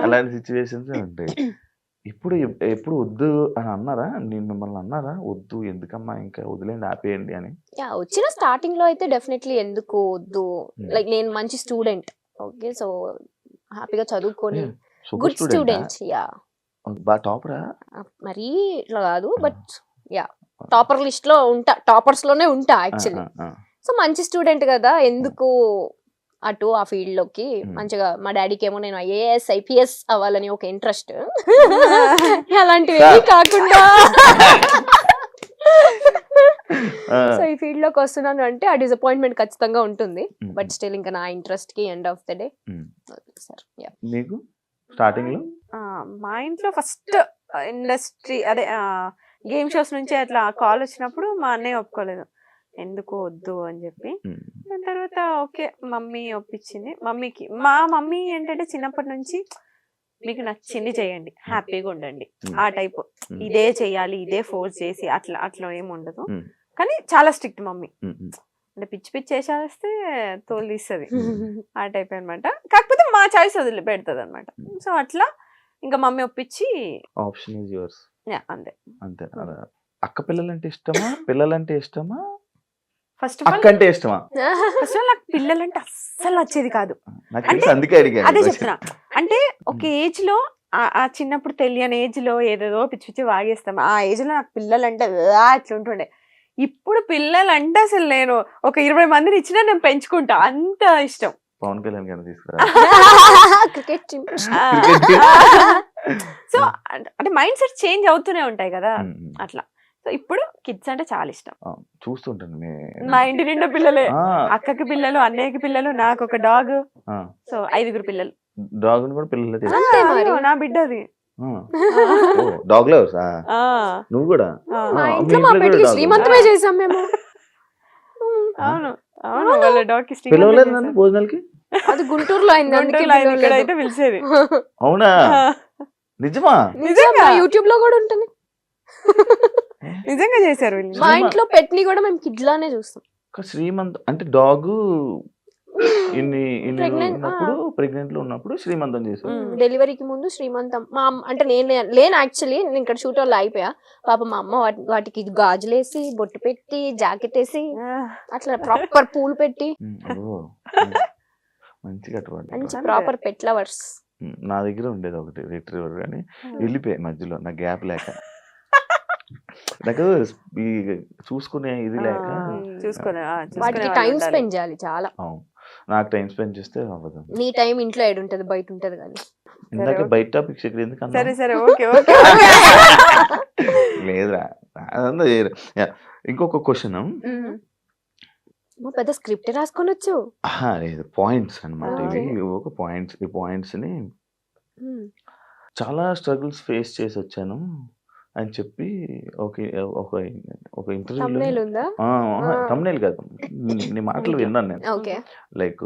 అలాంటి సిచ్యువేషన్స్ ఉంటాయి. ఇప్పుడు ఎప్పుడు వద్దు అని అన్నారా? నేను మిమ్మల్ని అన్నారా వద్దు ఎందుకమ్మా ఇంకా వదిలేండి ఆపేయండి అని? యా, వచ్చిన స్టార్టింగ్ లో అయితే డెఫినెట్లీ ఎందుకు వద్దు, లైక్ నేను మంచి స్టూడెంట్, ఓకే, సో హ్యాపీగా చదువుకొని గుడ్ స్టూడెంట్. యా, బాగా టాపరా? మరీ ఇట్లా కాదు, బట్ యా టాపర్ లిస్ట్ లో ఉంటా, టాపర్స్ లోనే ఉంటా యాక్చువల్లీ. సో మంచి స్టూడెంట్ కదా, ఎందుకు అటు ఆ ఫీల్డ్ లోకి. మంచిగా మా డాడీకి ఏమో నేను IAS IPS అవ్వాలని ఒక ఇంట్రెస్ట్, అలాంటివి ఏమీ కాకుండా సో ఈ ఫీల్డ్ లోకి వస్తున్నాను అంటే ఆ డిసప్పాయింట్మెంట్ ఖచ్చితంగా ఉంటుంది. బట్ స్టిల్ ఇంకా నా ఇంట్రెస్ట్ కి end of the day sir. మీకు స్టార్టింగ్ లో మా ఇంట్లో ఫస్ట్ ఇండస్ట్రీ అదే గేమ్ షోస్ నుంచి అట్లా కాల్ వచ్చినప్పుడు మా అన్నయ్య ఒప్పుకోలేదు, ఎందుకు వద్దు అని చెప్పి. దాని తర్వాత ఓకే మమ్మీ ఒప్పించింది. మా మమ్మీ ఏంటంటే చిన్నప్పటి నుంచి మీకు నచ్చింది చేయండి, హ్యాపీగా ఉండండి ఆ టైప్, ఇదే చెయ్యాలి ఇదే ఫోర్స్ చేసి అట్లా ఏమి ఉండదు. కానీ చాలా స్ట్రిక్ట్ మమ్మీ. అంటే పిచ్చి పిచ్చి చేసేస్తే తోలు తీస్తుంది ఆ టైప్ అనమాట. కాకపోతే మా చాయిస్ వదిలి పెడుతుంది అనమాట. సో అట్లా ఇంకా మమ్మీ ఒప్పించి ఆప్షన్ ఈజ్ యువర్స్. అంతే అంతే. అక్క పిల్లలంటే ఇష్టమా, పిల్లలంటే ఇష్టమా, ఫస్ట్ ఆఫ్ ఆల్ అక్క అంటే ఇష్టమా? నాకు పిల్లలంటే అస్సలు నచ్చేది కాదు. అందుకే అడిగాను. అదే చెప్తున్నా, అంటే ఒక ఏజ్ లో ఆ చిన్నప్పుడు తెలియని ఏజ్ లో ఏదేదో పిచ్చి పిచ్చి వాగేస్తాం. ఆ ఏజ్ లో నాకు పిల్లలంటే అట్లా ఉంటుండే. ఇప్పుడు పిల్లలంటే అసలు నేను ఒక 20 మందిని ఇచ్చినా నేను పెంచుకుంటా, అంత ఇష్టం. పవన్ కళ్యాణ్ గారిని తీసుకురా. క్రికెట్ సో అంటే మైండ్ సెట్ చేంజ్ అవుతూనే ఉంటాయి కదా అట్లా. సో ఇప్పుడు కిడ్స్ అంటే చాలా ఇష్టం. చూస్తుంటాను మా ఇంటి నిండా పిల్లలే, అక్కకి పిల్లలు, అన్నయ్యకి పిల్లలు, నాకు ఒక డాగ్. సో 5 పిల్లలు. డాగ్ కూడా పిల్లలు. నా బిడ్డది డాగ్ లవర్స్. నువ్వు కూడా? మా ఇంట్లో మా పెట్టి శ్రీమంతమే చేసాం మేము. అవును అవును, వాళ్ళ డాగ్ కి పిలవలేదు నన్ను భోజనాలకి. అది గుంటూరులో అయింది, ఇక్కడైతే పిలిచేది. అవునా? నిజమా? నిజంగా యూట్యూబ్ లో కూడా ఉంటుంది. నిజంగా చేశారు వీళ్ళు. మా ఇంట్లో పెట్ని కూడా మేము కిడ్ లానే చూస్తాం. శ్రీమంత్ అంటే డాగ్ ఉన్నప్పుడు ప్రెగ్నెంట్ లో ఉన్నప్పుడు శ్రీమంతం చేశారు. డెలివరీకి ముందు శ్రీమంతం. మా అంటే నేను లేను యాక్చువల్లీ, నేను ఇక్కడ షూట్ వాళ్ళు అయిపోయా. పాప మా అమ్మ వాటికి గాజులేసి బొట్టు పెట్టి జాకెట్ వేసి అట్లా ప్రాపర్ పూలు పెట్టి మంచిగా మంచి ప్రాపర్ పెట్ లవర్స్. నా దగ్గర ఉండేది ఒకటి రిట్రీవర్, కానీ వెళ్ళిపోయాయి మధ్యలో నా గ్యాప్ లేక. నాకు చూసుకునే ఇది లేక వాటికి టైం స్పెండ్ చేయాలి చాలా. నాకు టైం స్పెండ్ చేస్తే అవ్వదు. నీ టైం ఇంట్లో ఏడు ఉంటది, బయట ఉంటది కానీ. ఇందాక బయట టాపిక్స్ ఇక్కడ ఎందుకు? సరే సరే ఓకే ఓకే. లేదురా అదంతా. ఇంకొక క్వశ్చన్, పెద్ద స్క్రిప్ట్ రాసుకొని వచ్చు. లేదు, పాయింట్స్ అనమాట ఇవి. ఒక పాయింట్స్, ఈ పాయింట్స్ ని చాలా స్ట్రగుల్స్ ఫేస్ చేసి వచ్చాను అని చెప్పి ఒక ఇంటర్వ్యూలో, తమ్నేల్ కాదు నీ మాటలు విన్నాను నేను. లైక్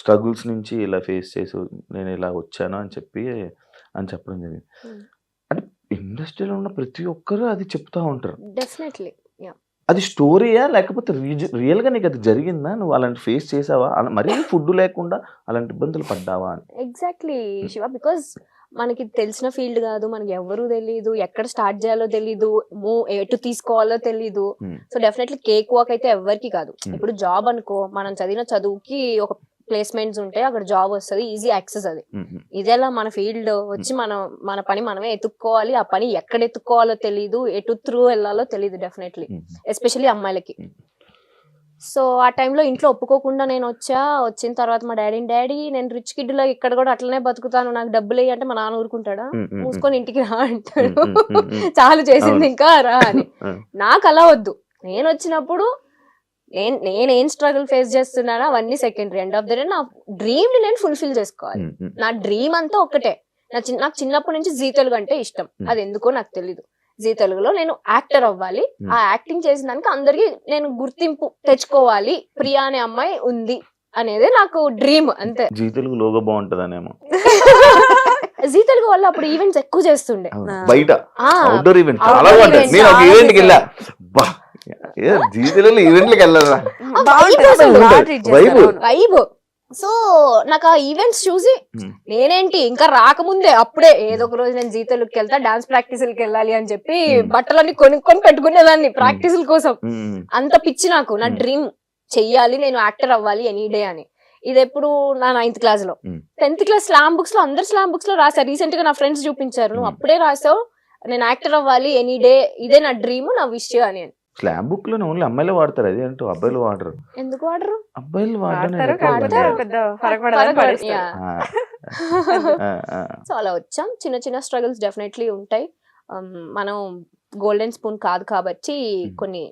స్ట్రగుల్స్ నుంచి ఇలా ఫేస్ చేసి నేను ఇలా వచ్చాను అని చెప్పడం జరిగింది. అంటే ఇండస్ట్రీలో ఉన్న ప్రతి ఒక్కరు అది చెప్తా ఉంటారు. డెఫినెట్లీ. అది స్టోరీయా లేకపోతే రియల్ గా నీకు అది జరిగిందా? నువ్వు అలాంటి ఫేస్ చేసావా? మరీ ఫుడ్ లేకుండా అలాంటి ఇబ్బందులు పడ్డావా అని? ఎగ్జాక్ట్లీ శివ, బికాస్ మనకి తెలిసిన ఫీల్డ్ కాదు, మనకి ఎవరు తెలీదు, ఎక్కడ స్టార్ట్ చేయాలో తెలీదు, ఎటు తీసుకోవాలో తెలీదు. సో డెఫినెట్లీ కేక్ వాక్ అయితే ఎవరికి కాదు. ఇప్పుడు జాబ్ అనుకో, మనం చదివిన చదువుకి ఒక ప్లేస్మెంట్స్ ఉంటాయి, అక్కడ జాబ్ వస్తుంది, ఈజీ యాక్సెస్ అది. ఇదేలా మన ఫీల్డ్ వచ్చి మన పని మనమే ఎత్తుక్కోవాలి, ఆ పని ఎక్కడ ఎత్తుక్కోవాలో తెలీదు, ఎటు త్రూ వెళ్ళాలో తెలీదు డెఫినెట్లీ, ఎస్పెషల్లీ అమ్మాయిలకి. సో ఆ టైంలో ఇంట్లో ఒప్పుకోకుండా నేను వచ్చిన తర్వాత మా డాడీ నేను రిచ్ కిడ్ లో ఇక్కడ కూడా అట్లనే బతుకుతాను, నాకు డబ్బులు అంటే మా నాన్న ఊరుకుంటాడా? మూసుకొని ఇంటికి రా అంటాడు, చాలు చేసింది ఇంకా రా అని. నాకు అలా వద్దు, నేను వచ్చినప్పుడు నేనేం స్ట్రగుల్ ఫేస్ చేస్తున్నానో అవన్నీ secondary. End of the day నా డ్రీమ్ ని నేను ఫుల్ఫిల్ చేసుకోవాలి. నా డ్రీమ్ అంతా ఒక్కటే. నాకు చిన్నప్పటి నుంచి జీ తెలుగు అంటే ఇష్టం, అది ఎందుకో నాకు తెలీదు. జీ తెలుగులో నేను యాక్టర్ అవ్వాలి, ఆ యాక్టింగ్ చేసిన దానికి అందరికి నేను గుర్తింపు తెచ్చుకోవాలి, ప్రియా అనే అమ్మాయి ఉంది అనేది నాకు డ్రీమ్, అంతే. జీ తెలుగు లోగో బాగుంటదనేమో. జీ తెలుగు వల్ల అప్పుడు ఈవెంట్స్ ఎక్కువ చేస్తుండే, బయట అవుట్డోర్ ఈవెంట్ చాలా బాగుంటాయి. నేను ఒక ఈవెంట్ కి వెళ్ళా, జీ తెలుగులో ఈవెంట్లకి వెళ్ళారా, వైబ్. సో నాకు ఆ ఈవెంట్స్ చూసి నేనేంటి ఇంకా రాకముందే అప్పుడే ఏదో ఒక రోజు నేను జీ తెలుగుకి వెళ్తా, డాన్స్ ప్రాక్టీసులకి వెళ్ళాలి అని చెప్పి బట్టలన్నీ కొనుక్కొని పెట్టుకునేదాన్ని ప్రాక్టీసుల కోసం. అంత పిచ్చి నాకు, నా డ్రీమ్ చెయ్యాలి, నేను యాక్టర్ అవ్వాలి ఎనీ డే అని. ఇది ఎప్పుడు నా 9th క్లాస్ లో. 10th క్లాస్ స్లామ్ బుక్స్ లో అందరు స్లామ్ బుక్స్ లో రాశారు. రీసెంట్ గా నా ఫ్రెండ్స్ చూపించారు, నువ్వు అప్పుడే రాసావు నేను యాక్టర్ అవ్వాలి ఎనీ డే, ఇదే నా డ్రీమ్, నా విష్ అని. స్లామ్ బుక్ లో ఓన్లీ అమ్మాయిలు వాడతారు, అది ఏంటో అబ్బాయిలు వాడరు. ఎందుకు వాడరు? అబ్బాయిలు సో అలా వచ్చాం. చిన్న చిన్న స్ట్రగుల్స్ డెఫినెట్లీ ఉంటాయి. మనం గోల్డెన్ స్పూన్ కాదు కాబట్టి కొన్ని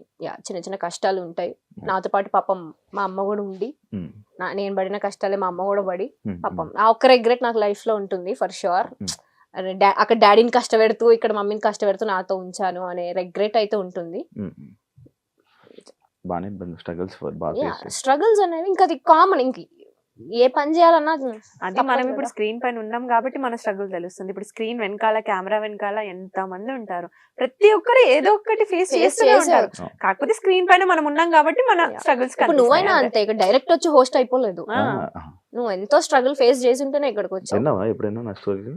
చిన్న చిన్న కష్టాలు ఉంటాయి. నాతో పాటు పాపం మా అమ్మ కూడా ఉండి, నేను పడిన కష్టాలే మా అమ్మ కూడా పడి, పాపం ఆ ఒక్క రిగ్రెట్ నాకు లైఫ్ లో ఉంటుంది ఫర్ షూర్. అక్కడ డాడీని కష్టపెడుతూ ఇక్కడ మమ్మీని కష్టపెడుతూ నాతో ఉంచాను అనే రిగ్రెట్ అయితే ఉంటుంది. స్ట్రగుల్స్ అనేవి ఇంకా అది కామన్, ఇంక ఏ పని చేయాలన్నా అది మనం ఇప్పుడు స్క్రీన్ పైన ఉన్నాం కాబట్టి మన స్ట్రగుల్ తెలుస్తుంది. ఇప్పుడు స్క్రీన్ వెనకాల, కెమెరా వెనకాల ఎంత మంది ఉంటారు, ప్రతి ఒక్కరు ఏదో ఒకటి ఫేస్ చేస్తూనే ఉంటారు. కాకపోతే స్క్రీన్ పైన మనం ఉన్నాం కాబట్టి మన స్ట్రగుల్స్. నువ్వైనా అంతే, ఇక్కడ డైరెక్ట్ వచ్చి హోస్ట్ అయిపోలేదు, నువ్వు ఎంతో స్ట్రగుల్ ఫేస్ చేసి ఉంటేనే ఇక్కడికి వచ్చావు. ఎప్పుడైనా నా స్టోరీ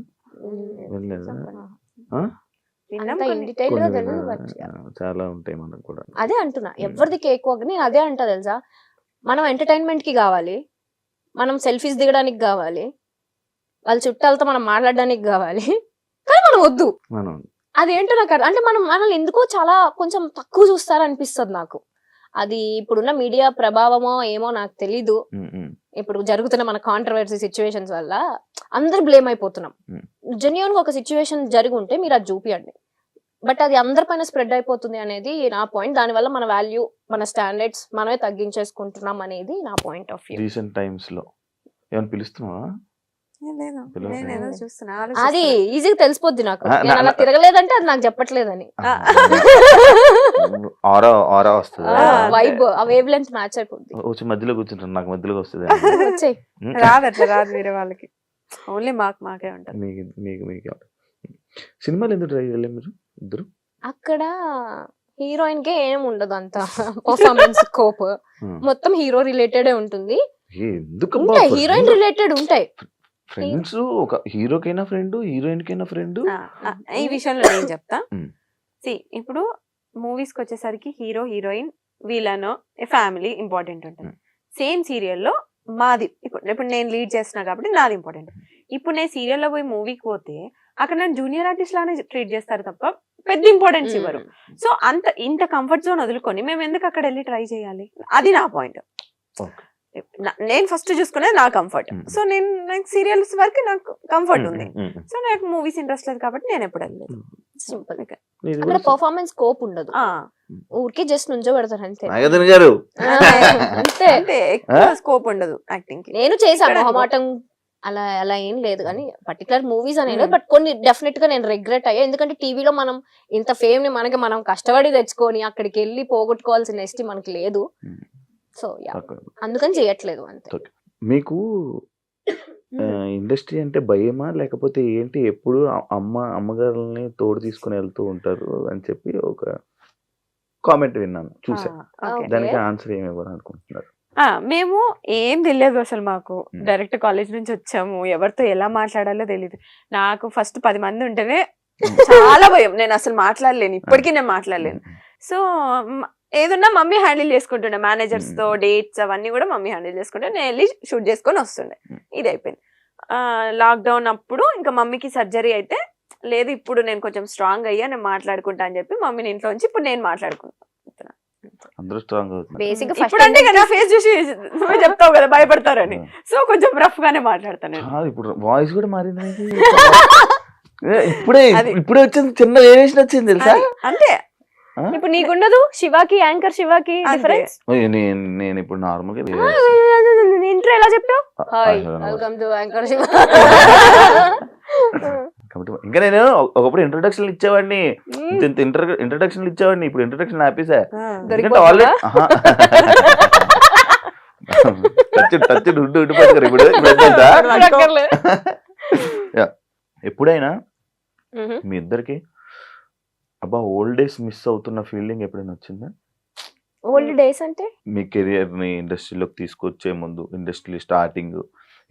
చాలా ఉంటాయి మనకు కూడా. అదే అంటున్నా, ఎవరిది కేక్ వాక్, నేను అదే అంటా తెలుసా. మనం ఎంటర్టైన్మెంట్ కి కావాలి, మనం సెల్ఫీస్ దిగడానికి కావాలి, వాళ్ళ చుట్టాలతో మనం మాట్లాడడానికి కావాలి, కానీ మనం వద్దు. అదేంటో నాకు అంటే మనల్ని ఎందుకో చాలా కొంచెం తక్కువ చూస్తారనిపిస్తుంది నాకు. అది ఇప్పుడున్న మీడియా ప్రభావమో ఏమో నాకు తెలీదు. ఇప్పుడు జరుగుతున్న మన కాంట్రవర్సీ సిచ్యువేషన్స్ వల్ల అందరు బ్లేమ్ అయిపోతున్నాం. జెన్యూన్ గా ఒక సిచ్యువేషన్ జరిగి ఉంటే మీరు అది చూపియండి, బట్ అది అందరిపైన స్ప్రెడ్ అయిపోతుంది అనేది నా పాయింట్. దానివల్ల మన వాల్యూ, మన స్టాండర్డ్స్ మనమే తగ్గించేసుకుంటున్నాం అనేది నా point of view. Recent times లో ఏమైనా పిలుస్తున్నావా? అది ఈజీగా తెలిసిపోద్ది నాకు, నేను అలా తిరగలేదంటే అది నాకు చెప్పట్లేదని. వైబ్ ఆ వేవ్ లెంత్ మ్యాచ్ అయిపోద్ది. వచ్చి మధ్యలో కూర్చుంటాను, నాకు మధ్యలో వస్తుంది. రాదు అట్లా రాదు, వేరే వాళ్ళకి ఓన్లీ మాకే ఉంటుంది. మీకు సినిమాలు ఎందుకు ట్రై చేయలేదు మీరు ఇద్దరు? అక్కడ హీరోయిన్ కే ఏం ఉండదు అంత పర్ఫార్మెన్స్ స్కోప్, మొత్తం హీరో రిలేటెడ్ ఉంటుంది. హీరోయిన్ రిలేటెడ్ ఉంటాయి. ఫ్రెండ్స్, ఒక హీరోకైనా ఫ్రెండ్, హీరోయిన్ కైనా ఫ్రెండ్. ఈ విషయంలో నేను చెప్తా. ఇప్పుడు మూవీస్ కి వచ్చేసరికి హీరో, హీరోయిన్, వీళ్ళనో ఫ్యామిలీ ఇంపార్టెంట్ ఉంటుంది. సేమ్ సీరియల్లో మాది ఇప్పుడు నేను లీడ్ చేస్తున్నా కాబట్టి నాది ఇంపార్టెంట్. ఇప్పుడు నేను సీరియల్లో పోయి మూవీకి పోతే అక్కడ నేను జూనియర్ ఆర్టిస్ట్ లానే ట్రీట్ చేస్తారు తప్ప పెద్ద ఇంపార్టెన్స్ ఇవ్వరు. సో ఇంత కంఫర్ట్ జోన్ వదులుకొని మేము ఎందుకు అక్కడ వెళ్ళి ట్రై చేయాలి? అది నా పాయింట్. నేను ఫస్ట్ చూసుకునేది నా కంఫర్ట్. సో నాకు సీరియల్స్ వరకు నాకు కంఫర్ట్ ఉంది. సో నాకు మూవీస్ ఇంట్రెస్ట్ లేదు కాబట్టి నేను ఎప్పుడు వెళ్ళలేదు. సింపుల్. అక్కడ పర్ఫార్మెన్స్ స్కోప్ ఉండదు, ఊరికే జస్ట్ నుంచో పెడతారు అంతే. అంతే, ఎక్కువ స్కోప్ ఉండదు యాక్టింగ్ కి. నేను చేశాను మొహమాటం, అలా అలా ఏం లేదు కానీ పర్టికులర్ మూవీస్ అనేది. బట్ కొన్ని డెఫినెట్ గా నేను రిగ్రెట్ అయ్యా, ఎందుకంటే టీవీలో మనం ఇంత ఫేమ్ ని మనం కష్టపడి తెచ్చుకొని అక్కడికి వెళ్ళి పోగొట్టుకోవాల్సిన ఎస్టీ మనకి లేదు. సో అందుకని చేయట్లేదు అంతే. మీకు ఇండస్ట్రీ అంటే భయమా లేకపోతే ఏంటి? ఎప్పుడు అమ్మగారుల్ని తోడు తీసుకుని వెళ్తూ ఉంటారు అని చెప్పి ఒక కామెంట్ విన్నాను, చూసా. ఓకే. దానికి ఆన్సర్ ఏమి ఇవ్వాలి అనుకుంటున్నారు? మేము ఏం తెలియదు అసలు, మాకు డైరెక్ట్ కాలేజ్ నుంచి వచ్చాము, ఎవరితో ఎలా మాట్లాడాలో తెలియదు. నాకు ఫస్ట్ 10 మంది ఉంటేనే చాలా భయం, నేను అసలు మాట్లాడలేను, ఇప్పటికీ నేను మాట్లాడలేను. సో ఏదన్నా మమ్మీ హ్యాండిల్ చేసుకుంటుండే, మేనేజర్స్ తో డేట్స్ అవన్నీ కూడా మమ్మీ హ్యాండిల్ చేసుకుంటే నేను వెళ్ళి షూట్ చేసుకొని వస్తుండే. ఇది అయిపోయింది. లాక్డౌన్ అప్పుడు ఇంకా మమ్మీకి సర్జరీ అయితే, లేదు ఇప్పుడు నేను కొంచెం స్ట్రాంగ్ అయ్యా, నేను మాట్లాడుకుంటా అని చెప్పి మమ్మీని ఇంట్లో ఉంచి ఇప్పుడు నేను మాట్లాడుకుంటా. అందరూ స్ట్రాంగ్ అవుతుంది. బేసిక్ ఇప్పుడు అంటే కదా ఫేస్ చూసి నువ్వే చెప్తావు కదా భయపడతారని, సో కొంచెం రఫ్ గానే మాట్లాడతాను నేను. ఇప్పుడు వాయిస్ కూడా మారింది. ఇప్పుడే వచ్చింది, చిన్న వేరియేషన్ వచ్చింది తెలుసా? అంతే. ఇప్పుడు నీకుండదు, శివాకి యాంకర్ శివాకి డిఫరెన్స్. నేను ఇప్పుడు నార్మల్ గా ఇంట్లో ఎలా చెప్పావు? Hi welcome to anchor Shiva. ఇంకా నేను ఒకప్పుడు ఇంట్రొడక్షన్ ఇచ్చేవాడిని, ఇంట్రొడక్షన్ ఇచ్చేవాడిని, ఇప్పుడు ఇంట్రొడక్షన్ ఆపేసా. ఎందుకంటే ఆల్రెడీ టచ్ ఉండిపోతారు ఇప్పుడు. ఎప్పుడైనా మీ ఇద్దరికి అబ్బా ఓల్డ్ డేస్ మిస్ అవుతున్న ఫీలింగ్ ఎప్పుడైనా వచ్చిందా? ఓల్డ్ డేస్ అంటే మీ కెరియర్ ని ఇండస్ట్రీలోకి తీసుకొచ్చే ముందు, ఇండస్ట్రీ స్టార్టింగ్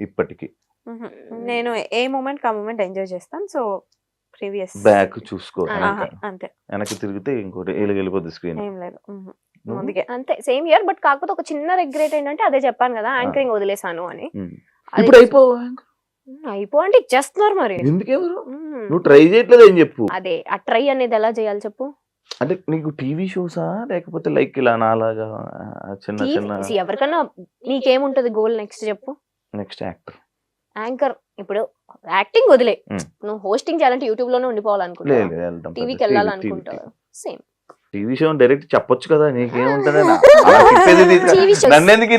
ఇప్పటికి? నేను ఏ మూమెంట్ ఆ మూమెంట్ ఎంజాయ్ చేస్తాను. సో ప్రీవియస్ బ్యాక్ చూసుకో, అంతే. వెనక్కి తిరిగితే ఇంకోటి వెళ్ళిపోద్ది స్క్రీన్. ఏం లేదు, అందుకే అంతే సేమ్ ఇయర్. బట్ కాకపోతే ఒక చిన్న రిగ్రెట్ ఏంటంటే అదే చెప్పాను కదా, యాంకరింగ్ వదిలేసాను అని. ఇప్పుడు అయిపో అంటే ఇచ్చేస్తున్నారు మరి. ఎందుకెవరు నువ్వు ట్రై చేయట్లేదు ఏం చెప్పు? అదే ఆ ట్రై అనేది ఎలా చేయాలి చెప్పు? అంటే నీకు టీవీ షోసా లేకపోతే లైక్ ఇలా నాలాగా చిన్న చిన్న? ఎవరికన్నా నీకేముంటది గోల్ నెక్స్ట్ చెప్పు? Next actor, anchor. ఇప్పుడు యాక్టింగ్ వదిలే, నువ్వు హోస్టింగ్ చేయాలంటే యూట్యూబ్ లోనే ఉండిపోవాలనుకుంటావు, టీవీకి వెళ్ళాలనుకుంటావు. సేమ్ టీవీ షో డైరెక్ట్ చెప్పొచ్చు కదా, నీకేముంటది? నన్నెందుకు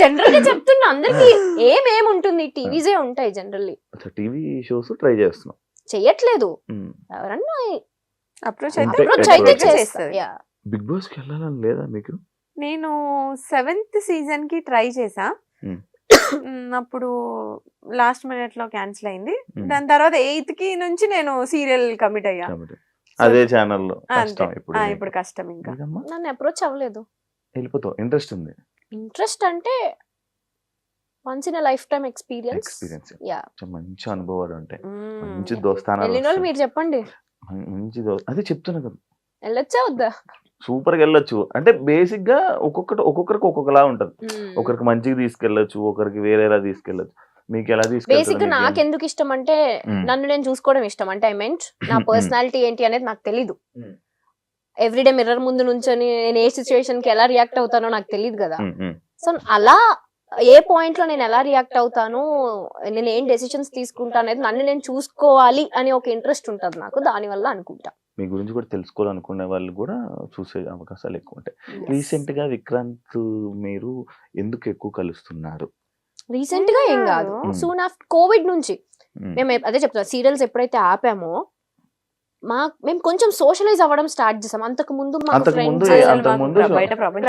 జనరల్ గా చెప్తున్నా, అందరికి ఏమేముంటుంది, టీవీసే ఉంటాయి జనరల్లీ. టీవీ షోస్ ట్రై చేస్తున్నాం, చెయ్యట్లేదు. ఎవరన్నా అప్రోచ్ అయితే చేస్తారు. బిగ్ బాస్ కి వెళ్ళాలని లేదా మీకు? నేను 7th సీజన్ కి ట్రై చేసా, అప్పుడు లాస్ట్ మినిట్ లో క్యాన్సిల్ అయింది. దాని తర్వాత 8th కి నుంచి నేను సీరియల్ కమిట్ అయ్యా, అదే ఛానల్లో. ఇప్పుడు కష్టం, ఇంకా నన్ను అప్రోచ్ అవ్వలేదు. వెళ్ళిపోతావు. ఇంట్రెస్ట్ ఉంది? ఇంట్రెస్ట్ అంటే once in life time experience. మంచి అనుభవాలు ఉంటాయి, మంచి దోస్తానాలు. మీరు చెప్పండి. మంచి అదే చెప్తున్నా కదా, వెళ్ళొచ్చా వద్దా? సూపర్ గా వెళ్ళొచ్చు. అంటే బేసిక్ గా ఒక్కొక్కరికి ఒక్కొక్కలా ఉంటది. ఒకరికి మంచిగా తీసుకెళ్లొచ్చు, ఒకరికి వేరేలా తీసుకెళ్లొచ్చు. మీకు ఎలా బేసిక్ గా నాకు ఎందుకు ఇష్టం అంటే, నన్ను నేను చూసుకోవడం ఇష్టం. అంటే ఐ మీన్ నా పర్సనాలిటీ ఏంటి అనేది నాకు తెలీదు. ఎవ్రీడే మిర్రర్ ముందు నుంచొని నేను ఏ సిచ్యువేషన్ కి ఎలా రియాక్ట్ అవుతానో నాకు తెలియదు కదా. సో అలా ఏ పాయింట్ లో నేను ఎలా రియాక్ట్ అవుతాను, నేను ఏం డెసిషన్స్ తీసుకుంటా అనేది నన్ను నేను చూసుకోవాలి అని ఒక ఇంట్రెస్ట్ ఉంటుంది నాకు. దాని వల్ల అనుకుంటా మీ గురించి కూడా తెలుసుకోవాలనుకునే వాళ్ళు కూడా చూసే అవకాశాలు ఎక్కువ ఉంటాయి. రీసెంట్ గా విక్రాంత్ మీరు ఎందుకు ఎక్కువ కలుస్తున్నారు? రీసెంట్ గా ఏం కాదు, సూన్ ఆఫ్టర్ కోవిడ్ నుంచి మేము అదే చెప్తాం, సీరియల్స్ ఎప్పుడైతే ఆపామో మేము కొంచెం సోషలైజ్ అవ్వడం స్టార్ట్ చేసాం. అంతకు ముందు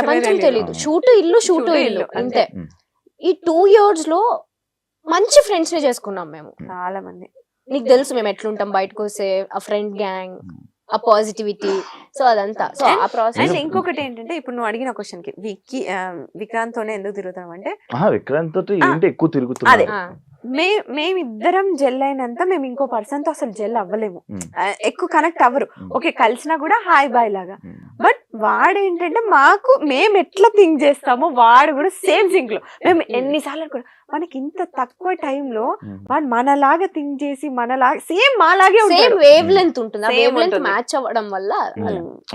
ప్రపంచం తెలీదు, షూటు ఇల్లు అంతే. ఈ 2 years లో మంచి ఫ్రెండ్స్ ని చేసుకున్నాం మేము, చాలా మంది. నీకు తెలుసు మేము ఎట్లుంటాం బయటకు వస్తే, ఆ ఫ్రెండ్ గ్యాంగ్, ఆ పాజిటివిటీ, సో అదంతా. సో ఆ ప్రాసెస్. ఇంకొకటి ఏంటంటే, ఇప్పుడు నువ్వు అడిగిన క్వశ్చన్ కి విక్రాంత్ తోనే ఎందుకు తిరుగుతాం అంటే, విక్రాంత్ తోటి ఏంటి ఎక్కువ తిరుగుతుంది. మేమిద్దరం జెల్ అయినంత మేము ఇంకో పర్సన్ తో అసలు జెల్ అవ్వలేము, ఎక్కువ కనెక్ట్ అవ్వరు. ఓకే కలిసినా కూడా హాయ్ బాయ్ లాగా. బట్ వాడేంటంటే మాకు మేము ఎట్లా థింక్ చేస్తామో వాడు కూడా సేమ్ థింక్ లో. మేము ఎన్నిసార్లు అనుకున్నాం, మనకి ఇంత తక్కువ టైంలో వాడు మనలాగా థింక్ చేసి మనలాగా సేమ్ మాలాగే సేమ్ వేవ్ లెంత్ ఉంటుంది, ఆ వేవ్ లెంత్ మ్యాచ్ అవ్వడం వల్ల.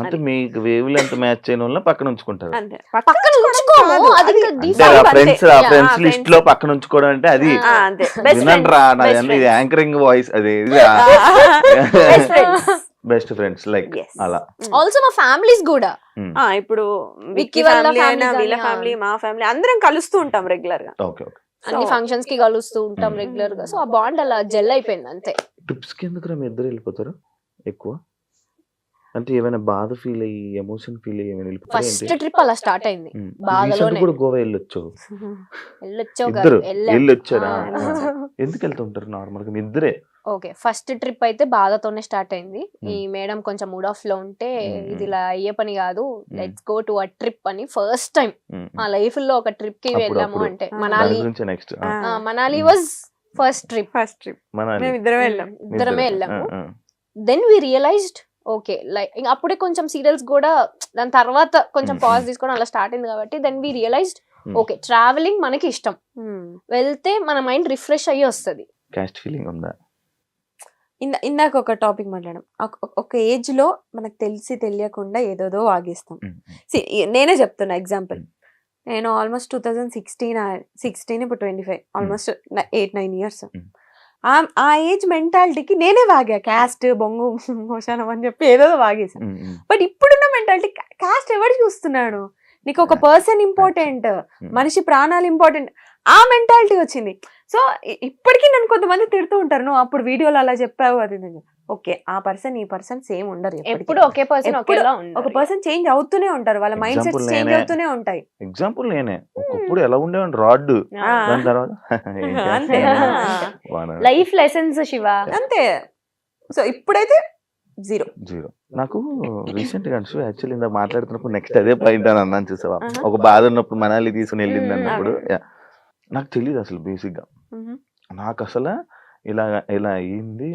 అంటే మీకు వేవ్ లెంత్ మ్యాచ్ అయిన వల్ల పక్కన ఉంచుకుంటారు. పక్కన ఉంచుకోము, అది ఫ్రెండ్స్ లిస్ట్ లో పక్కన ఉంచుకోవడం అంటే అది వినండి రా, ఇది యాంకరింగ్ వాయిస్, అది బెస్ట్ ఫ్రెండ్స్ లైక్ అలా. ఆల్సో మా ఫ్యామిలీస్ కూడా, ఇప్పుడు విక్కీ ఫ్యామిలీ అయినా వీళ్ళ ఫ్యామిలీ మా ఫ్యామిలీ అందరం కలుస్తూ ఉంటాం రెగ్యులర్ గా. అన్ని ఫంక్షన్స్ కి కలుస్తూ ఉంటాం రెగ్యులర్ గా. సో ఆ బాండ్ అలా జెల్ అయిపోయింది అంతే. ట్రిప్స్ కి ఎందుకు మీ ఇద్దరు వెళ్ళిపోతారు ఎక్కువ? అంటే ఏమైనా బాధ ఫీల్ అయ్యి, ఎమోషన్ ఫీల్ అయ్యి ఏమైనా వెళ్ళిపోతారు? ఫస్ట్ ట్రిప్ అలా స్టార్ట్ అయింది బాధలోనే. కూడా గోవా వెళ్ళొచ్చారా? ఎందుకు వెళ్తుంటారు నార్మల్ గా మీ ఇద్దరే? ఓకే ఫస్ట్ ట్రిప్ అయితే బాధతోనే స్టార్ట్ అయింది. ఈ మేడం కొంచెం మూడ్ ఆఫ్ లో ఉంటే ఇది ఇలా అయ్యే పని కాదు, let's go to a trip అని ఫస్ట్ టైం మా లైఫ్ లో ఒక ట్రిప్ కి వెళ్ళాము. అంటే Manali, next Manali was first trip. మేము ఇద్దరమే వెళ్ళాము. Then we realized okay like అప్పుడే కొంచెం సీరియల్స్ కూడా దాని తర్వాత కొంచెం పాజ్ తీసుకోవడం అలా స్టార్ట్ అయింది కాబట్టి then we realized okay traveling మనకి ఇష్టం, వెళ్తే మన మైండ్ రిఫ్రెష్ అయ్యి వస్తుంది. కాస్ట్ ఫీలింగ్ ఉందా? ఇందాక ఒక టాపిక్ మాట్లాడాం, ఒక ఏజ్ లో మనకు తెలిసి తెలియకుండా ఏదోదో వాగేస్తాం. నేనే చెప్తున్నా ఎగ్జాంపుల్, నేను ఆల్మోస్ట్ 2016 ఇప్పుడు 25, ఆల్మోస్ట్ 8-9 ఇయర్స్. ఆ ఏజ్ మెంటాలిటీకి నేనే వాగా, క్యాస్ట్ బొంగు మోషానం అని చెప్పి ఏదో వాగేసాను. బట్ ఇప్పుడున్న మెంటాలిటీ క్యాస్ట్ ఎవరు చూస్తున్నాడు, నీకు ఒక పర్సన్ ఇంపార్టెంట్, మనిషి ప్రాణాలు ఇంపార్టెంట్, ఆ మెంటాలిటీ వచ్చింది. సో ఇప్పటికీ నన్ను కొంతమంది తిడుతూ ఉంటారు, నువ్వు అప్పుడు వీడియోలో అలా చెప్పావు అది. ఓకే, ఆ పర్సన్ ఈ పర్సన్ సేమ్ ఉండరు, ఎప్పుడు ఒకే పర్సన్ ఒక పర్సన్ చేంజ్ అవుతూనే ఉంటారు, వాళ్ళ మైండ్ సెట్స్ చేంజ్ అవుతూనే ఉంటాయి. ఎగ్జాంపుల్ నేనే ఒకప్పుడు ఎలా ఉండేవాడిని, రాడ్, దాని తర్వాత లైఫ్ లెసన్స్ శివ అంతే. సో ఇప్పుడైతే జీరో. నాకు రీసెంట్ గా యాక్చువల్లీ ఇందాక మాట్లాడుతున్నప్పుడు నెక్స్ట్ అదే పాయింట్ అని అన్నాను చూసావా, ఒక బాధ ఉన్నప్పుడు మనాలి తీసుకుని వెళ్ళింది అన్నప్పుడు నాకు తెలియదు అసలు బేసిక్ గా, నాకు అసలు ఇలా అయ్యింది,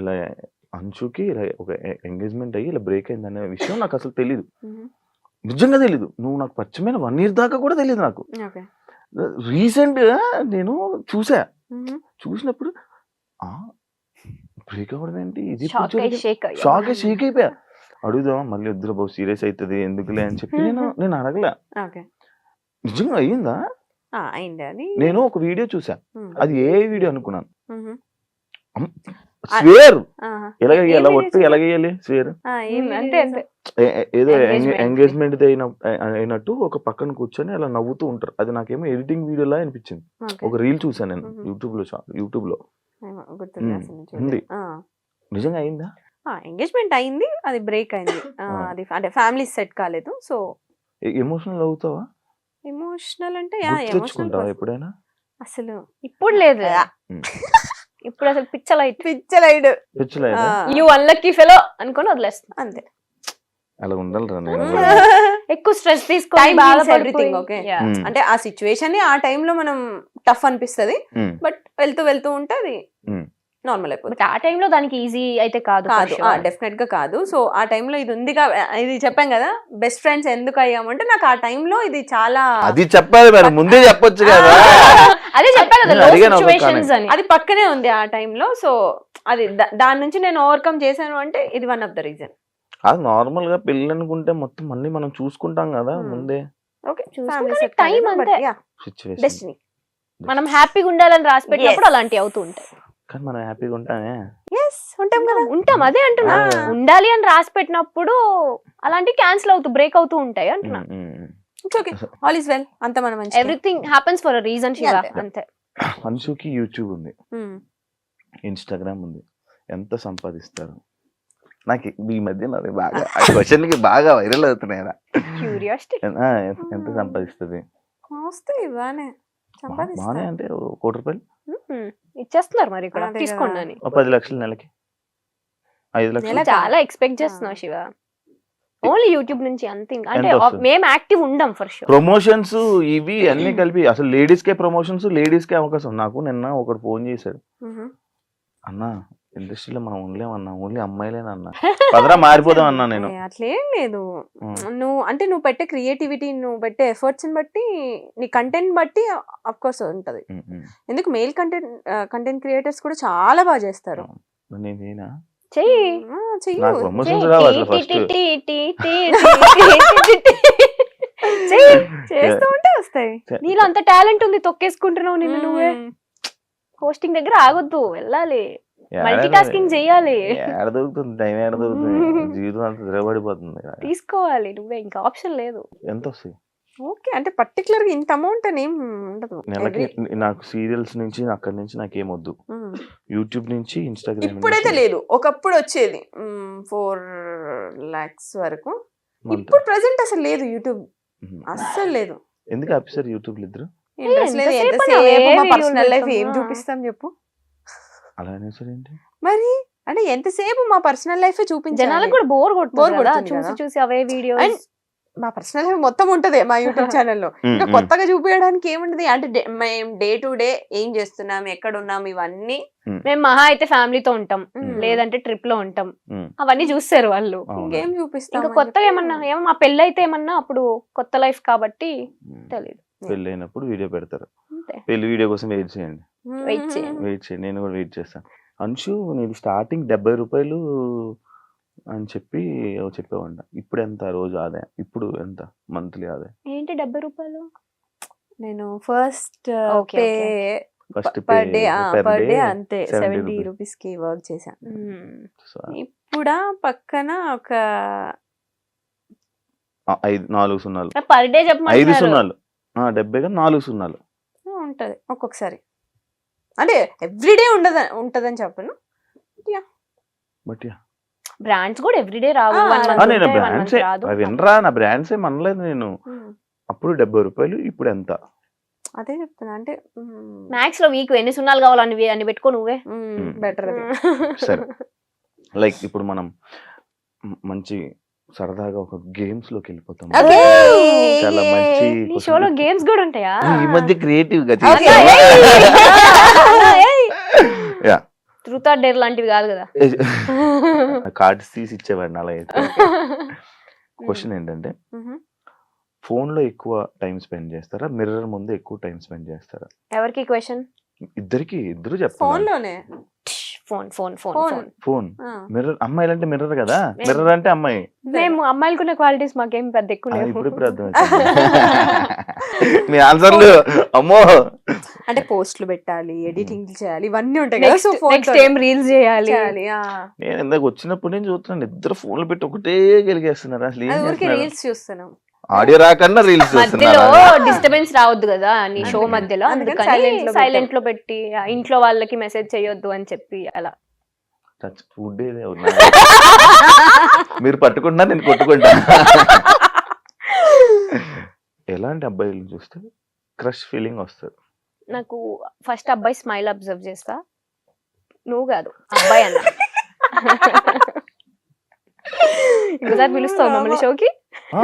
ఇలా అంచుకి ఇలా ఒక ఎంగేజ్మెంట్ అయ్యి ఇలా బ్రేక్ అయింది అనే విషయం నాకు అసలు తెలీదు, నిజంగా తెలీదు. నువ్వు నాకు పరిచయమైన 1 year దాకా కూడా తెలియదు నాకు. రీసెంట్ గా నేను చూసినప్పుడు బ్రేక్ అవ్వడం ఏంటి, ఇది షాక్ షేక్ అయిపోయా. అడుగుదామా మళ్ళీ వద్దురా బాబు సీరియస్ అవుతుంది ఎందుకులే అని చెప్పి నేను అడగలే. నిజంగా అయ్యిందా? నేను ఒక వీడియో చూసా, అది ఏ వీడియో అనుకున్నాను, స్వేర్ ఎలాగేయాలి, ఒట్టు ఎలాగేయాలి స్వేర్ ఏదో ఎంగేజ్మెంట్ అయినట్టు ఒక పక్కన కూర్చొని అలా నవ్వుతూ ఉంటారు. అది నాకేమో ఎడిటింగ్ వీడియోలా అనిపించింది. ఒక రీల్ చూసాను నేను యూట్యూబ్ లో ఉంది. నిజంగా అయిందా? ఎంగేజ్మెంట్ అయింది, అది బ్రేక్ అయింది, అది అంటే ఫ్యామిలీ సెట్ కాలేదు. సో ఎమోషనల్ అవుతావా? ఎమోషనల్ అంటే తెచ్చుకుంటావా ఎప్పుడైనా? అసలు ఇప్పుడు లేదు, ఇప్పుడు అసలు పిచ్చలైట్ యు అన్లక్కీ ఫెలో అనుకొని వదిలేస్తా అంతే. అలా ఉండాలిరా, నేను ఎక్కువ స్ట్రెస్ తీసుకొని ఎవ్రీథింగ్ ఓకే. అంటే ఆ సిచ్యువేషన్ ఆ టైంలో మనం టఫ్ అనిపిస్తది, బట్ వెళ్తూ ఉంటే అది నార్మల్ అయిపోతుంది. ఆ టైంలో దానికి ఈజీ అయితే కాదు, డెఫినెట్ గా కాదు. సో ఆ టైంలో ఇది ఉందిగా, ఇది చెప్పాం కదా బెస్ట్ ఫ్రెండ్స్ ఎందుకు అయ్యామంటే నాకు ఆ టైంలో ఇది చాలా, అది చెప్పాలి మరి ముందే చెప్పొచ్చు కదా, అదే చెప్పా కదా సిచ్యువేషన్స్ అని, అది పక్కనే ఉంది ఆ టైంలో. సో అది దాని నుంచి నేను ఓవర్కమ్ చేశాను అంటే ఇది వన్ ఆఫ్ ద రీజన్. అది నార్మల్ గా పెళ్ళి అనుకుంటే మొత్తం అన్ని మనం చూసుకుంటాం కదా ముందే. టైం అంతే, డెస్టినీ. మనం హ్యాపీగా ఉండాలని రాసి పెట్టినప్పుడు అలాంటివి అవుతూ ఉంటాయి. కానీ మనం హ్యాపీగా ఉంటామే, ఉంటాం అదే అంటున్నా. ఉండాలి అని రాసి పెట్టినప్పుడు అలాంటివి క్యాన్సిల్ అవుతూ బ్రేక్ అవుతూ ఉంటాయి అంటున్నా. ఆల్ ఇస్ వెల్, అంత మనం everything happens for a reason Shiva, అంతే. అన్షుకి యూట్యూబ్ ఉంది, ఇన్స్టాగ్రామ్ ఉంది, ఎంత సంపాదిస్తారు? నాకు ఈ మధ్య బాగా క్వశ్చన్ కి బాగా వైరల్ అవుతున్నాయి. ఎంత సంపాదిస్తుంది? బానే అంటే 1 కోటి రూపాయలు ఇచ్చేస్తున్నారు మరి ఇక్కడ, తీసుకోండి. 10 లక్షలు నెలకి, 5 లక్షలు. చాలా ఎక్స్పెక్ట్ చేస్తున్నావు శివ, ఓన్లీ యూట్యూబ్ నుంచి అంతే. అంటే మేము యాక్టివ్ ఉండం ఫర్ షూర్. ప్రమోషన్స్ ఇవి అన్ని కలిపి అసలు లేడీస్ కే ప్రమోషన్స్, లేడీస్ కే అవకాశం. నాకు నిన్న ఒకడు ఫోన్ చేశాడు, అన్నా ఇండస్ట్రీలో మనం ఉండలేమన్నా, ఓన్లీ అమ్మాయిలేనన్నా, పదరా మారిపోదాం అన్నా. నేను అట్లేం లేదు, నువ్వు పెట్టే క్రియేటివిటీ, నువ్వు పెట్టే ఎఫర్ట్స్ బట్టి, నీ కంటెంట్ బట్టి అఫ్ కోర్స్ ఉంటది. ఎందుకు మేల్ కంటెంట్ క్రియేటర్స్ కూడా చాలా బాగా చేస్తారు. నేనేనా చేస్తూ ఉంటే వస్తాయి. నీలో అంత టాలెంట్ ఉంది, తొక్కేసుకుంటున్నావు నిన్ను నువ్వే. హోస్టింగ్ దగ్గర ఆగొద్దు, వెళ్ళాలి, మల్టీ టాస్కింగ్ చెయ్యాలి. ఏడ దొరుకుతుంది టైం, ఏడ దొరుకుతుంది, జీవితం అంతా ద్రవడిపోతుంది. తీసుకోవాలి నువ్వే, ఇంకా ఆప్షన్ లేదు. ఎంత వస్తాయి? ఓకే, అంటే పర్టికులర్ గా ఇంత అమౌంట్ అని ఏం ఉండదు. నెలకి నాకు సీరియల్స్ నుంచి అక్కడి నుంచి నాకేమొద్దు, యూట్యూబ్ నుంచి ఇన్స్టాగ్రామ్. ఇప్పుడైతే లేదు, ఒకప్పుడు వచ్చేది 4 lakhs వరకు. ఇప్పుడు ప్రెసెంట్ అసలు లేదు, యూట్యూబ్ అస్సలు లేదు. ఎందుకు ఆఫీసర్ యూట్యూబ్ ఇద్దరు? ఇంట్రెస్ట్ లేదు. ఎంతసేపు మా పర్సనల్ లైఫ్ ఏం చూపిస్తాం చెప్పు. అలా అనేసరి ఏంటి? మరి అంటే ఎంతసేపు మా పర్సనల్ లైఫ్ చూపించాలి, జనాలకు కూడా బోర్ Bore కొడుతుంది కదా కొడుతుంది చూసి కదా. చూసి అవే వీడియోస్. And మా పర్సనల్ లైఫ్ మొత్తం ఉంటది మా యూట్యూబ్ ఛానల్లో. ఇంకా కొత్తగా చూపించడానికి ఏముంటది అంటే మేము డే టు డే ఏం చేస్తున్నాం, ఎక్కడ ఉన్నాం, ఇవన్నీ మేము మహా అయితే ఫ్యామిలీతో ఉంటాం, Mm. లేదంటే ట్రిప్ లో ఉంటాం, ఉమ్, అవన్నీ చూస్తారు వాళ్ళు. అవునా? ఇంకేం చూపిస్తాం. ఇంకా కొత్తగా ఏమన్నా ఏమో మా పెళ్ళి అయితే ఏమన్నా అప్పుడు కొత్త లైఫ్ కాబట్టి ఉమ్. తెలియదు. పెళ్ళి అయినప్పుడు వీడియో పెడతారు. అంతే. పెళ్లి వీడియో కోసం వెయిట్ చేయండి, వెయిట్ చేయండి. వెయిట్ చేయండి, నేను కూడా వెయిట్ చేస్తాను. అంశు నేను స్టార్టింగ్ 70 రూపాయలు అని చెప్పి చెప్పేవాడి. ఇప్పుడు ఎంత రోజు ఆదాయం, ఇప్పుడు ఎంత మంత్లీ ఆదాయం? ఏంటి 70 రూపాయలు? నేను first Okay, pay first per day అంతే 70 రూపీస్ కి వర్క్ చేశాను. ఇప్పుడు పక్కన ఒక 4 సున్నాలు, పర్ డే 5 చెప్పమంటున్నారు. సున్నాలు, 70 గా 4 సున్నాలు. ఉంటది ఒక్కొక్కసారి, అంటే ఎవ్రీడే ఉంటదని చెప్పను. బట్ బ్రాండ్స్ కూడా ఎవ్రీడే రావు. ఆ, 1 month నేను ఉంటాయి, 1 month బ్రాండ్సే రాదు. అవి వినరా, నా బ్రాండ్సే మనలేదు నేను. అప్పుడు 70 రూపాయలు, ఇప్పుడు ఎంత? అదే చెప్తున్నా అంటే మ్యాక్స్ లో వీక్ ఎన్ని సున్నాలు కావాలని అని పెట్టుకో నువ్వే. బెటర్ అది. సరే, లైక్ ఇప్పుడు మనం మంచి సరదాగా ఒక గేమ్స్ లోకి వెళ్ళిపోతాం. Okay. చాలా మంచి నీ question. షోలో గేమ్స్ కూడా ఉంటాయా? ఈ మధ్య క్రియేటివ్ గా Okay. Yeah, truth or dare లాంటివి కాదు కదా. కార్డ్స్ తీసి ఇచ్చేవాడిని అలా అయితే. క్వశ్చన్ ఏంటంటే, ఫోన్ లో ఎక్కువ టైం స్పెండ్ చేస్తారా, మిర్రర్ ముందు ఎక్కువ టైం స్పెండ్ చేస్తారా? ఎవరికి క్వశ్చన్? ఇద్దరు ఫోన్ చెప్తాను. లోనే phone phone phone Phone. Phone. Phone, mirror. అమ్మాయిలు అంటే మిర్రర్ కదా, మిర్రర్ అంటే అమ్మాయి. మేము అమ్మాయిలకున్న క్వాలిటీస్ మాకేం పెద్ద ఎక్కువ లేవు. ఇప్పుడు అర్థం మీ ఆన్సర్లు అమ్మో. అంటే పోస్టులు పెట్టాలి, ఎడిటింగ్ చేయాలి, ఇవన్నీ ఉంటాయి కదా. సో నెక్స్ట్ ఏం రీల్స్ చేయాలి. నేను ఇందాక వచ్చినప్పుడు నేను చూస్తున్నాను, ఇద్దరు ఫోన్లు పెట్టి ఒకటే గెలిగేస్తున్నారు. అసలు ఏం ఊరికి చేస్తున్నారు? రీల్స్ చూస్తున్నాం. ఆడియో రాకన్నా రీల్స్ మధ్యలో చూస్తున్నారు. డిస్టర్బెన్స్ రావద్దు కదా నీ షో అందుకని- మధ్యలో, అందుకని అందుకని silent లో సైలెంట్ లో పెట్టి ఇంట్లో వాళ్ళకి మెసేజ్ చేయొద్దు అని చెప్పి అలా. ఫుడ్ మీరు పట్టుకుంటా, నేను కొట్టుకుంటా. ఎలాంటి అబ్బాయిలు చూస్తే క్రష్ ఫీలింగ్ వస్తుంది? నాకు ఫస్ట్ అబ్బాయి స్మైల్ అబ్జర్వ్ చేస్తా. నువ్వు కాదు అబ్బాయి అన్న. ఇంకోసారి పిలుస్తావు మమ్మల్ని షోకి? ఆ,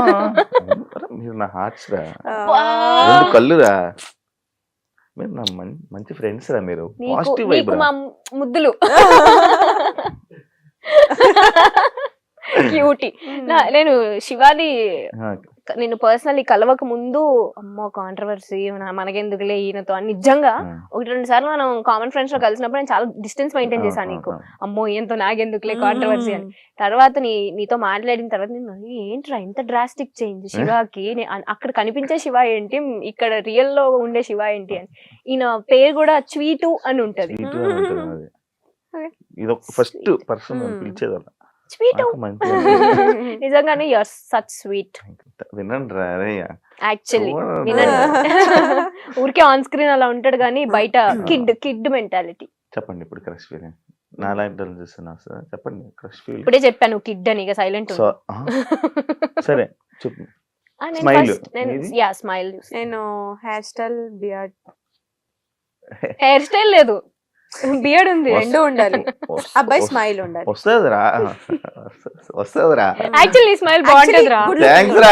అరే మీరు నా హార్ట్స్ రా, 2 కళ్ళురా, మీరు నా మంచి ఫ్రెండ్స్ రా, మీరు పాజిటివ్ వైబ్ నీకు రా. మా ముద్దులు క్యూటీ. నేను శివాని నేను పర్సనల్లీ కలవక ముందు అమ్మో కాంట్రవర్సీ మనకెందుకులే ఈయనతో అని నిజంగా 1-2 సార్లు మనం కామన్ ఫ్రెండ్స్ లో కలిసినప్పుడు నేను చాలా డిస్టెన్స్ మెయింటైన్ చేశాను. నీకు అమ్మో ఈయనతో నాకెందుకులే కాంట్రవర్సీ అని. తర్వాత నీతో మాట్లాడిన తర్వాత నేను ఏంట్రా ఇంత డ్రాస్టిక్ చేంజ్ శివాకి, అక్కడ కనిపించే శివ ఏంటి, ఇక్కడ రియల్ లో ఉండే శివ ఏంటి అని. ఈయన పేరు కూడా స్వీటు అని ఉంటది. ఇది ఫస్ట్ పర్సన్ పిలిచేది అలా. స్వీటు నిజంగానే యూఆర్ సచ్ స్వీట్. వినండి రా యాక్చువల్లీ వినండి. ఊరికే ఆన్ స్క్రీన్ అలా ఉంటాడు కానీ బయట కిడ్ మెంటాలిటీ. చెప్పండి ఇప్పుడు క్రష్ ఫీలింగ్. నా లైఫ్ చూస్తున్నా సార్, చెప్పండి క్రష్ ఫీలింగ్. ఇప్పుడే చెప్పాను కిడ్ అని, ఇక సైలెంట్. సరే చెప్పు. స్మైల్. స్మైల్. నేను hair style, beard. Hair style లేదు, బియర్డ్ ఉంది, రెండు ఉండాలి. అబ్బాయి స్మైల్ ఉండాలి. వస్తుందిరా, వస్తుందిరా. యాక్చువల్లీ స్మైల్ బాగుంటుంది రా. థ్యాంక్స్ రా.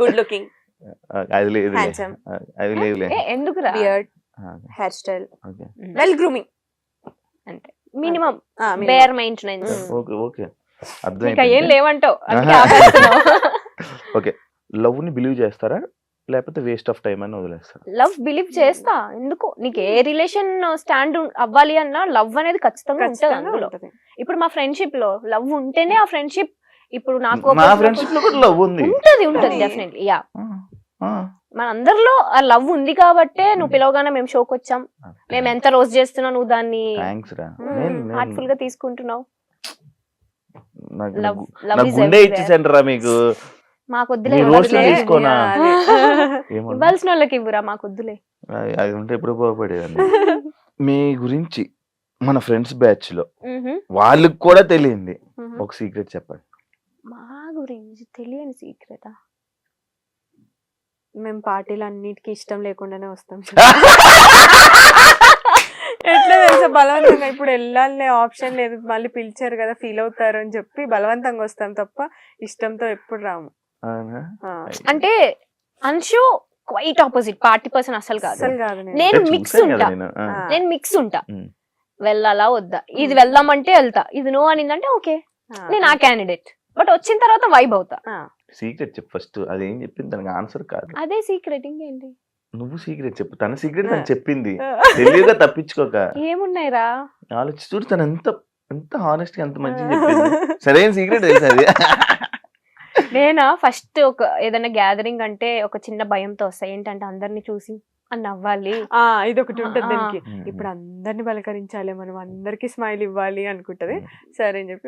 గుడ్ లుకింగ్, అది లేదు, హ్యాండ్సమ్. అది లేదు. ఎందుకు రా? Beard, hair style, well grooming, అంటే minimum bare maintenance. Okay okay, ఇంకా ఏం అర్థం. లేవంటావు అందుకే ఆపేస్తున్నావు. ఓకే, లవ్ ని బిలీవ్ చేస్తారా లేకపోతే వేస్ట్ ఆఫ్ టైం అని వదిలేస్తారా? లవ్ బిలీవ్ చేస్తా. ఎందుకు నీకు ఏ రిలేషన్ స్టాండ్ అవ్వాలి అన్నా లవ్ అనేది ఖచ్చితంగా ఉంటుంది అందులో. ఇప్పుడు మా ఫ్రెండ్షిప్ లో లవ్ ఉంటేనే ఆ ఫ్రెండ్షిప్. ఇప్పుడు నాకు నా ఫ్రెండ్షిప్ లో కూడా లవ్ ఉంది. ఉంటది డెఫినెట్లీ. యా, మన అందరిలో ఆ లవ్ ఉంది కాబట్టే నువ్వు పిలవగానే మేము షోకి వచ్చాం. మేము ఎంత రోజు చేస్తున్నావు, నువ్వు దాన్ని థ్యాంక్స్ రా. హార్ట్ఫుల్ గా తీసుకుంటున్నావు. నా గుండె ఇచ్చేసండి రా మీకు. మాకొద్దులే, తీసుకోనా? ఇవ్వాల్సిన వాళ్ళకి ఇవ్వరా, మాకొద్దులే. అది ఉంటే ఎప్పుడు బాగుపడేదండి. మీ గురించి మన ఫ్రెండ్స్ బ్యాచ్ లో వాళ్ళకి కూడా తెలియంది ఒక సీక్రెట్ చెప్పండి. మా గురించి తెలియని సీక్రెటా? మేము పార్టీలు అన్నిటికీ ఇష్టం లేకుండానే వస్తాం. ఎట్లా తెలుసా బలవంతంగా ఇప్పుడు వెళ్ళాలనే ఆప్షన్ లేదు, మళ్ళీ పిలిచారు కదా ఫీల్ అవుతారు అని చెప్పి బలవంతంగా వస్తాం తప్ప ఇష్టంతో ఎప్పుడు రాము. అవునా? అంటే Anshu quite opposite, party person అసలు కాదు. అసలు కాదు నేను. నేను అంటే మిక్స్ చూసాను కదా ఉంటా, నేను. నేను మిక్స్ ఉంటా. ఉమ్. వెళ్ళాలా వద్దా, ఇది వెళ్దామంటే వెళ్తా, ఇది నో అనిందంటే ఓకే ఆ, నేను ఆ క్యాండిడేట్. బట్ వచ్చిన తర్వాత వైబ్ అవుతా. ఆ. సీక్రెట్ చెప్పు ఫస్ట్, అదేం చెప్పింది తనకి ఆన్సర్ కాదు. అదే సీక్రెట్, ఇంకేంటి నువ్వు సీక్రెట్ చెప్పు, తన సీక్రెట్ తను చెప్పింది, తెలియగా తప్పించుకోక. ఏమున్నాయిరా. ఆలోచి చూడు తను ఎంత ఎంత హానెస్ట్ గా ఎంత మంచిగా చెప్పింది. సరైన సీక్రెట్ తెలుసు అది. నేనా ఫస్ట్ ఒక ఏదైనా గ్యాదరింగ్ అంటే ఒక చిన్న భయంతో వస్తా, ఏంటంటే అందరిని చూసి అని నవ్వాలి. ఆ, ఇది ఒకటి ఉంటది ఆ. దానికి. ఇప్పుడు అందరిని పలకరించాలి, మనం అందరికి స్మైల్ ఇవ్వాలి అనుకుంటది. సరే అని చెప్పి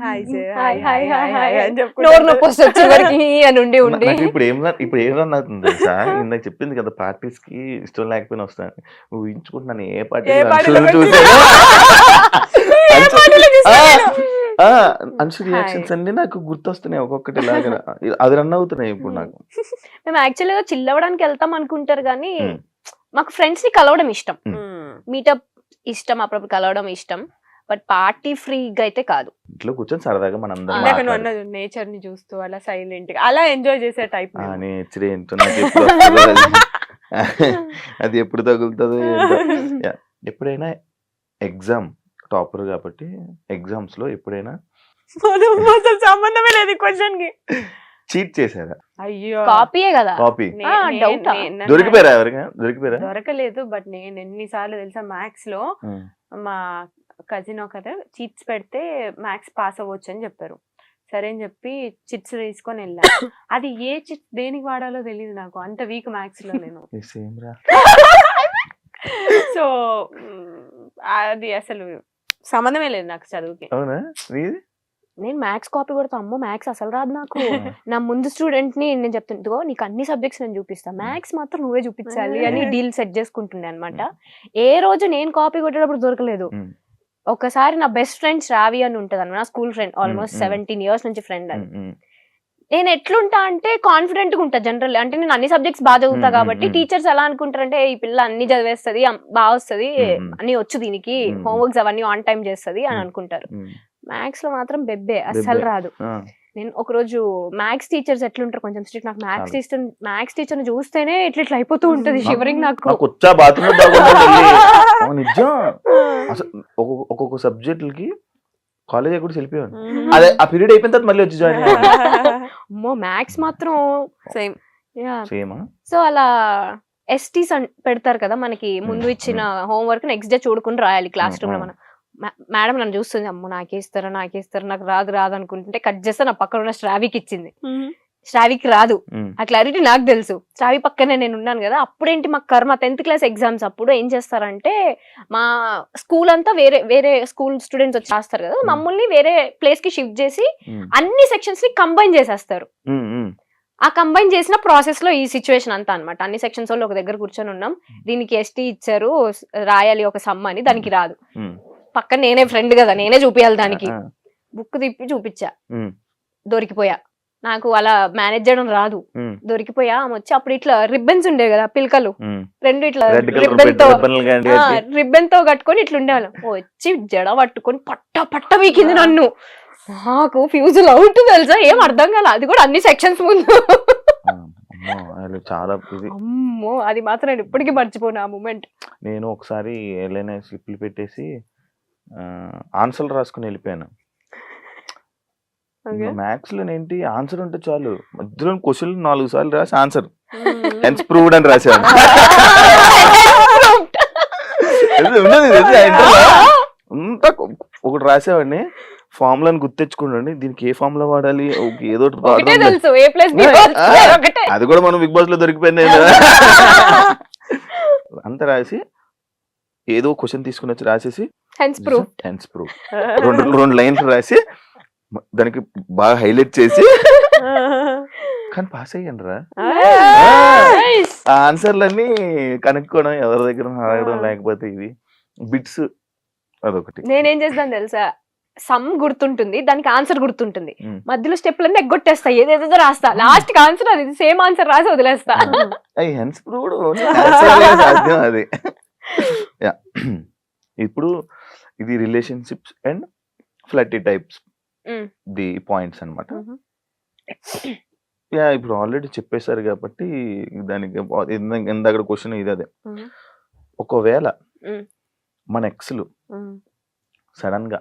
hi hi hi hi hi అని నోరు చెప్పి నొప్పి వస్తుంది చివరికి అని ఉండి ఉండి. నాకు ఇప్పుడు ఏం రన్ అవుతుంది తెలుసా, ఇందాక చెప్పింది కదా పార్టీస్ కి ఇష్టం లేకపోయినా వస్తాను, ఊహించుకుంటున్నాను ఏ ఏ పార్టీ party లో చూసాను. ఏ అంశు రియాక్షన్స్ అన్ని నాకు గుర్తొస్తున్నాయి ఒక్కొక్కటి లాగా, అది రన్ అవుతున్నాయి ఇప్పుడు నాకు. మేము యాక్చువల్గా చిల్ అవ్వడానికి వెళ్తాం అనుకుంటారు కానీ మ్మ్. మాకు ఫ్రెండ్స్ ని కలవడం ఇష్టం, మ్మ్. మీటప్ ఇష్టం, అప్పుడప్పుడు కలవడం ఇష్టం. బట్ పార్టీ ఫ్రీగా అయితే కాదు. ఇంట్లో కూర్చొని సరదాగా మన ఇందాక ఇందాక నువ్వు అందరం అన్నది నేచర్ ని చూస్తూ అలా సైలెంట్ గా అలా ఎంజాయ్ చేసే టైప్. నేచర్ ఏంటో నాకు ఎప్పుడు వస్తుందో అది. అది ఎప్పుడు తగులుతుందో ఏంటో. Yeah. ఎప్పుడైనా ఎగ్జామ్ టాపర్ కాబట్టి ఎగ్జామ్స్ లో ఎప్పుడైనా అసలు సంబంధమే లేదు క్వశ్చన్ కి. చీట్ చేశారా? అయ్యో కాపీయే కదా. కాపీ doubt ఆ? దొరికిపోయారా ఎవరిగా? దొరికిపోయారా? దొరకలేదు. బట్ నేను ఎన్నిసార్లు తెలుసా మ్యాథ్స్ లో మా కజిన్ ఒకరు చిట్స్ పెడితే మ్యాథ్స్ పాస్ అవ్వచ్చు అని చెప్పారు. సరే అని చెప్పి చిట్స్ తీసుకొని వెళ్ళా. అది ఏ చిట్స్ దేనికి వాడాలో తెలియదు నాకు, అంత వీక్ మ్యాథ్స్ లో నేను. సేమ్ రా. సో అది అసలు సంబంధమే లేదు నాకు చదువుకి. అవునా? నీది? నేను మ్యాథ్స్ కాపీ కొడతా, అమ్మో మ్యాథ్స్ అసలు రాదు నాకు. నా ముందు స్టూడెంట్ ని నేను చెప్తుంటో నీకు అన్ని సబ్జెక్ట్స్ నేను చూపిస్తా, మ్యాథ్స్ మాత్రం నువ్వే చూపించాలి అని డీల్ సెట్ చేసుకుంటుండే అనమాట. ఏ రోజు నేను కాపీ కొట్టేటప్పుడు దొరకలేదు. ఒకసారి నా బెస్ట్ ఫ్రెండ్ శ్రావి అని ఉంటది అన్నమాట, నా స్కూల్ ఫ్రెండ్, ఆల్మోస్ట్ 17 years నుంచి ఫ్రెండ్ అని. నేను ఎట్లుంటా అంటే కాన్ఫిడెంట్ గా ఉంటా జనరల్, అంటే నేను అన్ని సబ్జెక్ట్స్ బాగా చదువుతా కాబట్టి టీచర్స్ ఎలా అనుకుంటారంటే ఈ పిల్ల అన్ని చదివేస్తుంది, బాగా వస్తుంది, అన్ని వచ్చు దీనికి, హోంవర్క్స్ అవన్నీ ఆన్ టైం చేస్తుంది అని అనుకుంటారు. మ్యాథ్స్ లో మాత్రం బెబ్బే, అస్సలు రాదు. నేను ఒక రోజు మ్యాథ్స్ టీచర్స్ ఎట్లుంటారు కొంచెం స్ట్రిక్ట్, నాకు మ్యాథ్స్ టీచర్ చూస్తేనే ఇట్లా అయిపోతూ ఉంటది షివరింగ్ నాకు. వచ్చా బాత్రూమ్ నిజం. అసలు ఒక్కొక్క సబ్జెక్టులకి కాలేజ్ కూడా వెళ్ళిపోయాను. అదే ఆ పీరియడ్ అయిపోయిన తర్వాత మళ్ళీ వచ్చి జాయిన్ అయ్యాను. అమ్మో మ్యాథ్స్ మాత్రం సేమ్. సేమా? సో అలా ఎస్టీస్ పెడతారు కదా మనకి, ముందు ఇచ్చిన హోంవర్క్ నెక్స్ట్ డే చూడుకుని రాయాలి క్లాస్ రూమ్ లో. మనం మేడం నన్ను చూస్తుంది, అమ్మో నాకేస్తారా నాకు రాదు అనుకుంటుంటే కట్ చేస్తే నా పక్కన ఉన్న శ్రావికి ఇచ్చింది. శ్రావికి రాదు, ఆ క్లారిటీ నాకు తెలుసు. శ్రావి పక్కనే నేను ఉన్నాను కదా. అప్పుడేంటి మా కర్మ 10th class ఎగ్జామ్స్ అప్పుడు ఏం చేస్తారంటే, మా స్కూల్ అంతా వేరే వేరే స్కూల్ స్టూడెంట్స్ వచ్చి రాస్తారు కదా, మమ్మల్ని వేరే ప్లేస్ కి షిఫ్ట్ చేసి అన్ని సెక్షన్స్ ని కంబైన్ చేసేస్తారు. ఆ కంబైన్ చేసిన ప్రాసెస్ లో ఈ సిచ్యువేషన్ అంతా అనమాట. అన్ని సెక్షన్స్ వాళ్ళు ఒక దగ్గర కూర్చొని ఉన్నాం, దీనికి ఎస్టీ ఇచ్చారు రాయాలి ఒక సమ్ అని, దానికి రాదు. పక్కన నేనే ఫ్రెండ్ కదా, నేనే చూపించాలి దానికి. బుక్ తిప్పి చూపించా, దొరికిపోయా. నాకు అలా మేనేజ్ చేయడం రాదు, దొరికిపోయా. ఆమె వచ్చి అప్పుడు ఇట్లా రిబ్బన్స్ ఉండే కదా పిలకలు, రెండు ఇట్లా రిబ్బన్ తో కట్టుకొని ఇట్లా ఉండేవాళ్ళం. వచ్చి జడ పట్టుకొని పట్ట వీకింది నన్ను. నాకు ఫ్యూజుల్ అవుట్ తెలుసా, ఏం అర్థం కాల. అది కూడా అన్ని సెక్షన్స్ ముందు. చాలా అమ్మో, అది మాత్రం నేను ఇప్పటికీ మర్చిపోను ఆ మూమెంట్. నేను ఒకసారి ఏదైనా స్లిప్లు పెట్టేసి ఆన్సర్లు రాసుకుని వెళ్ళిపోయాను. మ్యాథ్స్ లో ఏంటి ఆన్సర్ ఉంటే చాలు, మధ్యలో క్వశ్చన్ 4 సార్లు రాసి ఆన్సర్ హెన్స్ ప్రూవ్డ్ అని రాశాను. అంతా ఒకటి రాసేవాడిని, ఫార్ములాని గుర్తెచ్చుకోండి, దీనికి ఏ ఫార్ములా వాడాలి, ఏదో అది కూడా మనం బిగ్ బాస్ లో దొరికిపోయింది. అంత రాసి ఏదో క్వశ్చన్ తీసుకుని వచ్చి రాసేసి హెన్స్ ప్రూవ్ 2 లైన్లు రాసి దానికి బాగా హైలైట్ చేసి కానీ పాస్ అయ్యాను రా. ఆన్సర్లన్నీ కనుక్కోవడం, ఎవరి దగ్గర అడగడం, లేకపోతే ఇవి బిట్స్ అదొకటి. నేనేం చేస్తాను తెలుసా, సమ్ గుర్తుంటుంది, దానికి ఆన్సర్ గుర్తుంటుంది, మధ్యలో స్టెప్లన్నీ ఎగ్గొట్టేస్తా, ఏదేదో రాస్తా, లాస్ట్ కి ఆన్సర్ అది సేమ్ ఆన్సర్ రాసి వదిలేస్తా. హెన్స్ ప్రూవ్డ్ సాధ్యం అది. ఇప్పుడు ఇది relationships and flirty types Mm. The points అన్నమాట. Mhm. యా ఇప్పుడు ఆల్రెడీ చెప్పేశారు కాబట్టి దానికి ఇందాక క్వశ్చన్ ఇది అదే. Mhm. ఒకవేళ Mm. మన ఎక్స్లు Mm. సడన్ గా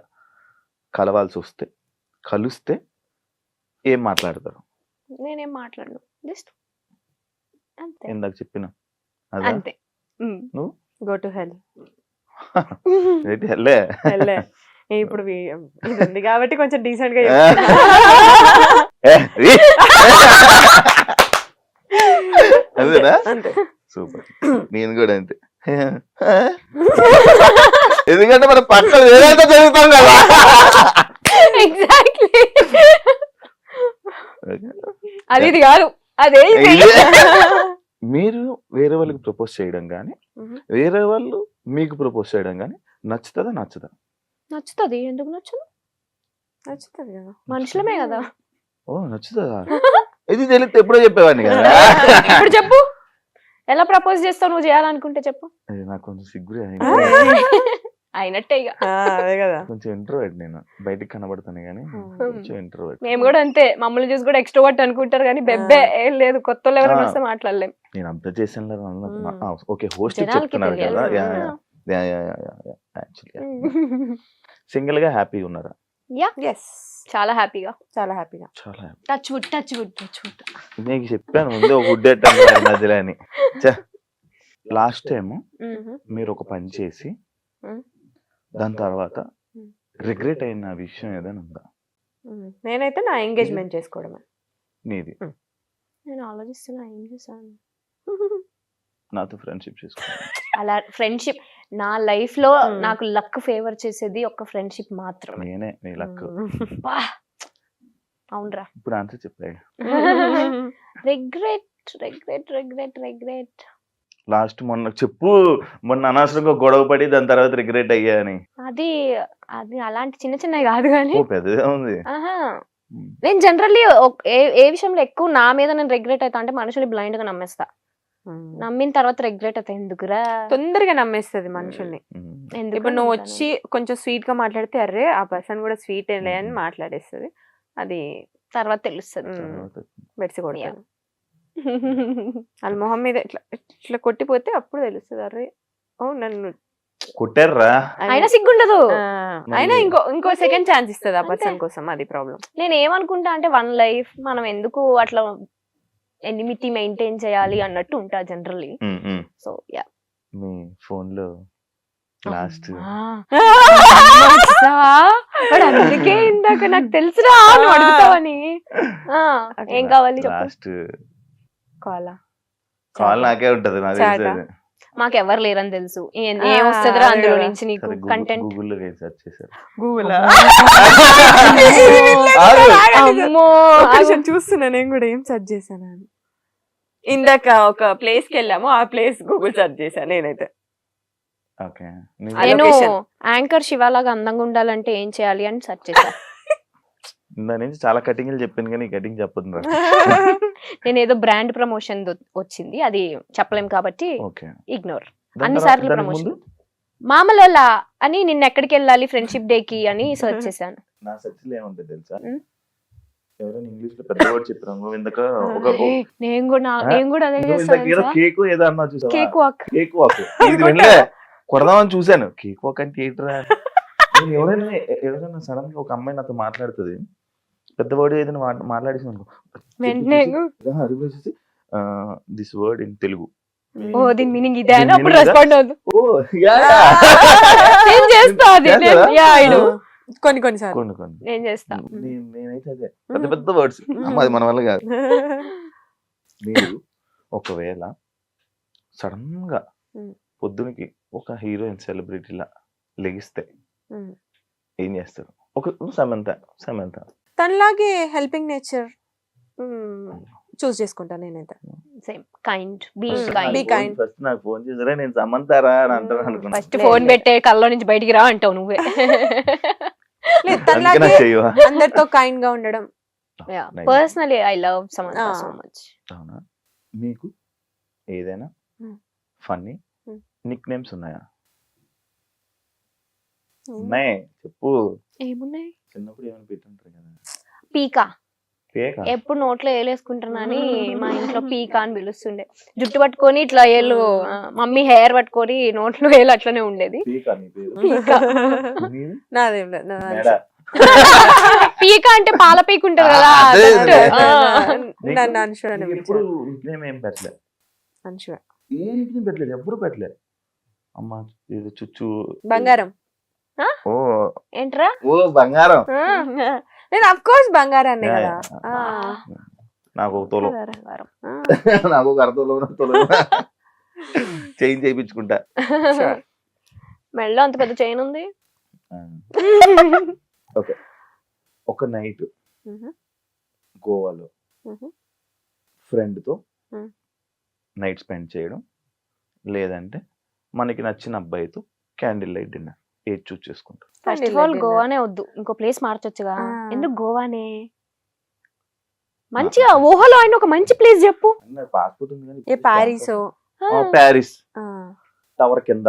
కలవాల్సి వస్తే కలిస్తే ఏం మాట్లాడతారు? నేనేం మాట్లాడను, జస్ట్ అంతే ఇందాక చెప్పిన అదా అంతే. నువ్వు గో టు హెల్. ఏంటి హెల్లే? హెల్లే. ఇప్పుడు ఇది ఉంది కాబట్టి కొంచెం డీసెంట్ గా అదేనా? అంతే. సూపర్. నేను కూడా అంతే. ఎందుకంటే మనం పక్కన ఏదైతే చదువుతాం కదా. ఎగ్జాక్ట్లీ, అది ఇది కాదు, అదే ఇది. మీరు వేరే వాళ్ళకి ప్రపోజ్ చేయడం కానీ వేరే వాళ్ళు మీకు ప్రపోజ్ చేయడం కానీ నచ్చుతుందా నచ్చదా? నచ్చుతుంది, ఎందుకు నచ్చదు? నచ్చుతుంది కదా, మనుషులమే కదా. ఓ నచ్చుతుందా? ఇది తెలిస్తే ఎప్పుడో చెప్పేవాడిని కదా. ఇప్పుడు చెప్పు, ఎలా ప్రపోజ్ చేస్తావు? నువ్వు చేయాలనుకుంటే చెప్పు. అది నాకు కొంచెం సిగ్గురే. అయినట్టే ఇక. అదే కదా. కొంచెం ఇంట్రోవర్ట్ నేను, బయటికి కనబడతాను కానీ కొంచెం ఇంట్రోవర్ట్. మేము కూడా అంతే, మమ్మల్ని చూసి కూడా ఎక్స్ట్రోవర్ట్ అనుకుంటారు కానీ బెబ్బే ఏం లేదు. కొత్త ఎవరైనా వస్తే మాట్లాడలేం. నేను అంత చేసాను. ఓకే, హోస్ట్ జనాలకి చెప్తున్నారు తెలియాలి. కదా. సింగిల్ గా హ్యాపీగా ఉన్నారా? ఎస్, చాలా హ్యాపీగా, చాలా హ్యాపీగా. చాలా happy. Touch wood, touch wood, touch wood. నీకు చెప్పాను ముందే ఒక గుడ్ మధ్యలో అని. లాస్ట్ టైం మీరు ఒక పని చేసి దాని తర్వాత రిగ్రెట్ అయిన విషయం ఏదైనా ఉందా? నేనైతే నా ఎంగేజ్మెంట్ చేసుకోవడమే. నీది? నేను ఆలోచిస్తున్నా ఏం చేశాను. నాతో ఫ్రెండ్షిప్ చేసుకోవాలి. అలా ఫ్రెండ్షిప్ నా లైఫ్ లో నాకు లక్ ఫేవర్ చేసేది ఒక ఫ్రెండ్షిప్ మాత్రమే. నేనే నీ లక్. బా, అవునరా. ఇప్పుడు ఆన్సర్ చెప్పాయి. Regret, regret, regret, regret. Last మొన్న చెప్పు, మొన్న అనవసరంగా గొడవ పడి దాని తర్వాత రిగ్రెట్ అయ్యా అని. అది అది అలాంటి చిన్న చిన్నవి కాదు కానీ ఓ పెద్దదే ఉంది. నేను జనరల్లీ ఏ విషయంలో ఎక్కువ నా మీద నేను రిగ్రెట్ అవుతా అంటే మనుషులు బ్లైండ్ గా నమ్మేస్తా. నమ్మిన తర్వాత రిగ్రెట్ అవుతా. ఎందుకురా? తొందరగా నమ్మేస్తుంది మనుషుల్ని. ఎందుకు ఇప్పుడు నువ్వు వచ్చి కొంచెం స్వీట్ గా మాట్లాడితే అరే ఆ పర్సన్ కూడా స్వీట్ ఏలే అని మాట్లాడేస్తుంది. అది తర్వాత తెలుస్తుంది. బెడ్సి కొడతాను వాళ్ళ మొహం మీద ఇట్లా ఇట్లా కొట్టిపోతే అప్పుడు తెలుస్తుంది అరే ఓ నన్ను కొట్టారా. అయినా సిగ్గుండదు. అయినా ఇంకో సెకండ్ ఛాన్స్ ఇస్తుంది ఆ పర్సన్ కోసం. అది ప్రాబ్లం. నేను ఏమనుకుంటా అంటే వన్ లైఫ్ మనం ఎందుకు అట్లా ఎనిమిటీ మెయింటైన్ చేయాలి అన్నట్టు ఉంటా జనరల్లీ. సో యా, మీ ఫోన్ లో లాస్ట్ అందుకే ఇందాక నాకు తెలుసురా నువ్వు అడుగుతావని. ఏం కావాలి చెప్పు. లాస్ట్ కాల్ నాకే ఉంటది. నాకు తెలుసు. మాకెవరు లేరని తెలుసు. ఏం వస్తుందిరా అందులో నుంచి నీకు కంటెంట్? గూగుల్లో సెర్చ్ చేశారు. గూగుల్ అమ్మో, చూస్తున్నా నేను కూడా ఏం సెర్చ్ చేశాను అని. ఇందాక ఒక ప్లేస్ కి వెళ్ళాము, ఆ ప్లేస్ గూగుల్ సెర్చ్ చేశాను నేనైతే. ఓకే, నేను యాంకర్ శివలాగా అందంగా ఉండాలంటే ఏం చేయాలి అని సెర్చ్ చేశా. దాని నుంచి చాలా కటింగ్లు చెప్పింది కానీ కటింగ్ చెప్పదు. నేను ఏదో బ్రాండ్ ప్రమోషన్ వచ్చింది, అది చెప్పలేం కాబట్టి ఓకే, ఇగ్నోర్. అన్ని సార్లు ప్రమోషన్ మామూలు అని నిన్న ఎక్కడికి వెళ్ళాలి ఫ్రెండ్షిప్ డే కి అని సర్చ్ చేశాను. నా సెర్చ్ లో ఏముంటుంది తెలుసా? ఎవరైనా ఇంగ్లీష్ లో పెద్ద వర్డ్ చెప్పారు. ఇందాక నేను కూడా అదే చేస్తాను. కేక్ ఏదో అన్నా చూసావా? Cake walk. కేక్ వాక్ ఇది వెళ్ళే కొడదామని చూశాను. కేక్ వాక్ అంటే ఏంట్రా? ఎవరైనా సడన్ గా ఒక అమ్మాయి నాతో మాట్లాడుతుంది, పెద్ద వర్డ్ ఏదైనా మాట్లాడేసి అనుకో, దిస్ వర్డ్ ఇన్ తెలుగు. ఓ దీని మీనింగ్ ఇదే అని అప్పుడు రెస్పాండ్ అవుతుంది. కొన్ని నేను చేస్తా. నేనైతే అదే పెద్ద పెద్ద వర్డ్స్ అది మన వల్ల కాదు. మీరు ఒకవేళ సడన్ గా పొద్దునకి ఒక హీరోయిన్ సెలబ్రిటీలా లెగిస్తే ఏం చేస్తారు? ఒక సమంత తనలాగే హెల్పింగ్ నేచర్ చూస్ చేసుకుంటా నేనైతే. Same kind, be kind. First నాకు ఫోన్ చేసారా నేను సమంతారా అని అంటాను అనుకున్నా. ఫస్ట్ ఫోన్ పెట్టే కల్లో నుంచి బయటికి రా అంటావు నువ్వే. అందరితో కైండ్ గా ఉండడం. Personally I love Samantha so much. అవునా? మీకు ఏదైనా ఫన్నీ నిక్ నేమ్స్ ఉన్నాయా? ఉన్నాయి చెప్పు. ఏమున్నాయి? చిన్నప్పుడు ఏమైనా పెట్టుంటారు కదా. పీకా. పేక ఎప్పుడు నోట్లో ఏలేసుకుంటున్నాని మా ఇంట్లో పీకా అని పిలుస్తుండే. జుట్టు పట్టుకొని ఇట్లా ఏళ్ళు మమ్మీ హెయిర్ పట్టుకొని నోట్లో ఏలు అట్లనే ఉండేది. పీక నీ పేరు. పీకా. నీది? నాదేం లేదు, మెడ. పీకా అంటే పాల పీక ఉంటది కదా. అదే, అదే. నీకు- నన్ను అనుషుడు అని నీకు ఎప్పుడు నిక్నేమ్ ఏం పెట్టలే? అనుషుడు. ఏ నిక్నేమ్ పెట్టలేదు, ఎప్పుడు పెట్టలే. అమ్మ ఇది చుచ్చు. బంగారం. ఓ ఏంట్రా? ఓ బంగారం. నేను అఫ్ కోర్స్ బంగారాన్ని యా, కదా. యా. నాకు ఒక తోలం, బంగారం. నాకు ఒక అరతోలం చేంజ్ చేయించుకుంటా. మెడలో అంత పెద్ద చైన్ ఉంది. ఓకే, ఒక నైట్ గోవాలో ఫ్రెండ్ తో నైట్ స్పెండ్ చేయడం, లేదంటే మనకి నచ్చిన అబ్బాయితో క్యాండిల్ లైట్ డిన్నర్, ఏది చూస్ చేసుకుంటాం? ఫస్ట్ ఆఫ్ ఆల్ గోవానే వద్దు, ఇంకో ప్లేస్ మార్చొచ్చుగా. ఎందుకు గోవానే? మంచిగా ఊహలో ఆయన ఒక మంచి ప్లేస్ చెప్పు. పాస్పోర్ట్ ఉంది కానీ ఏ ప్యారిస్, ప్యారిస్ టవర్ కింద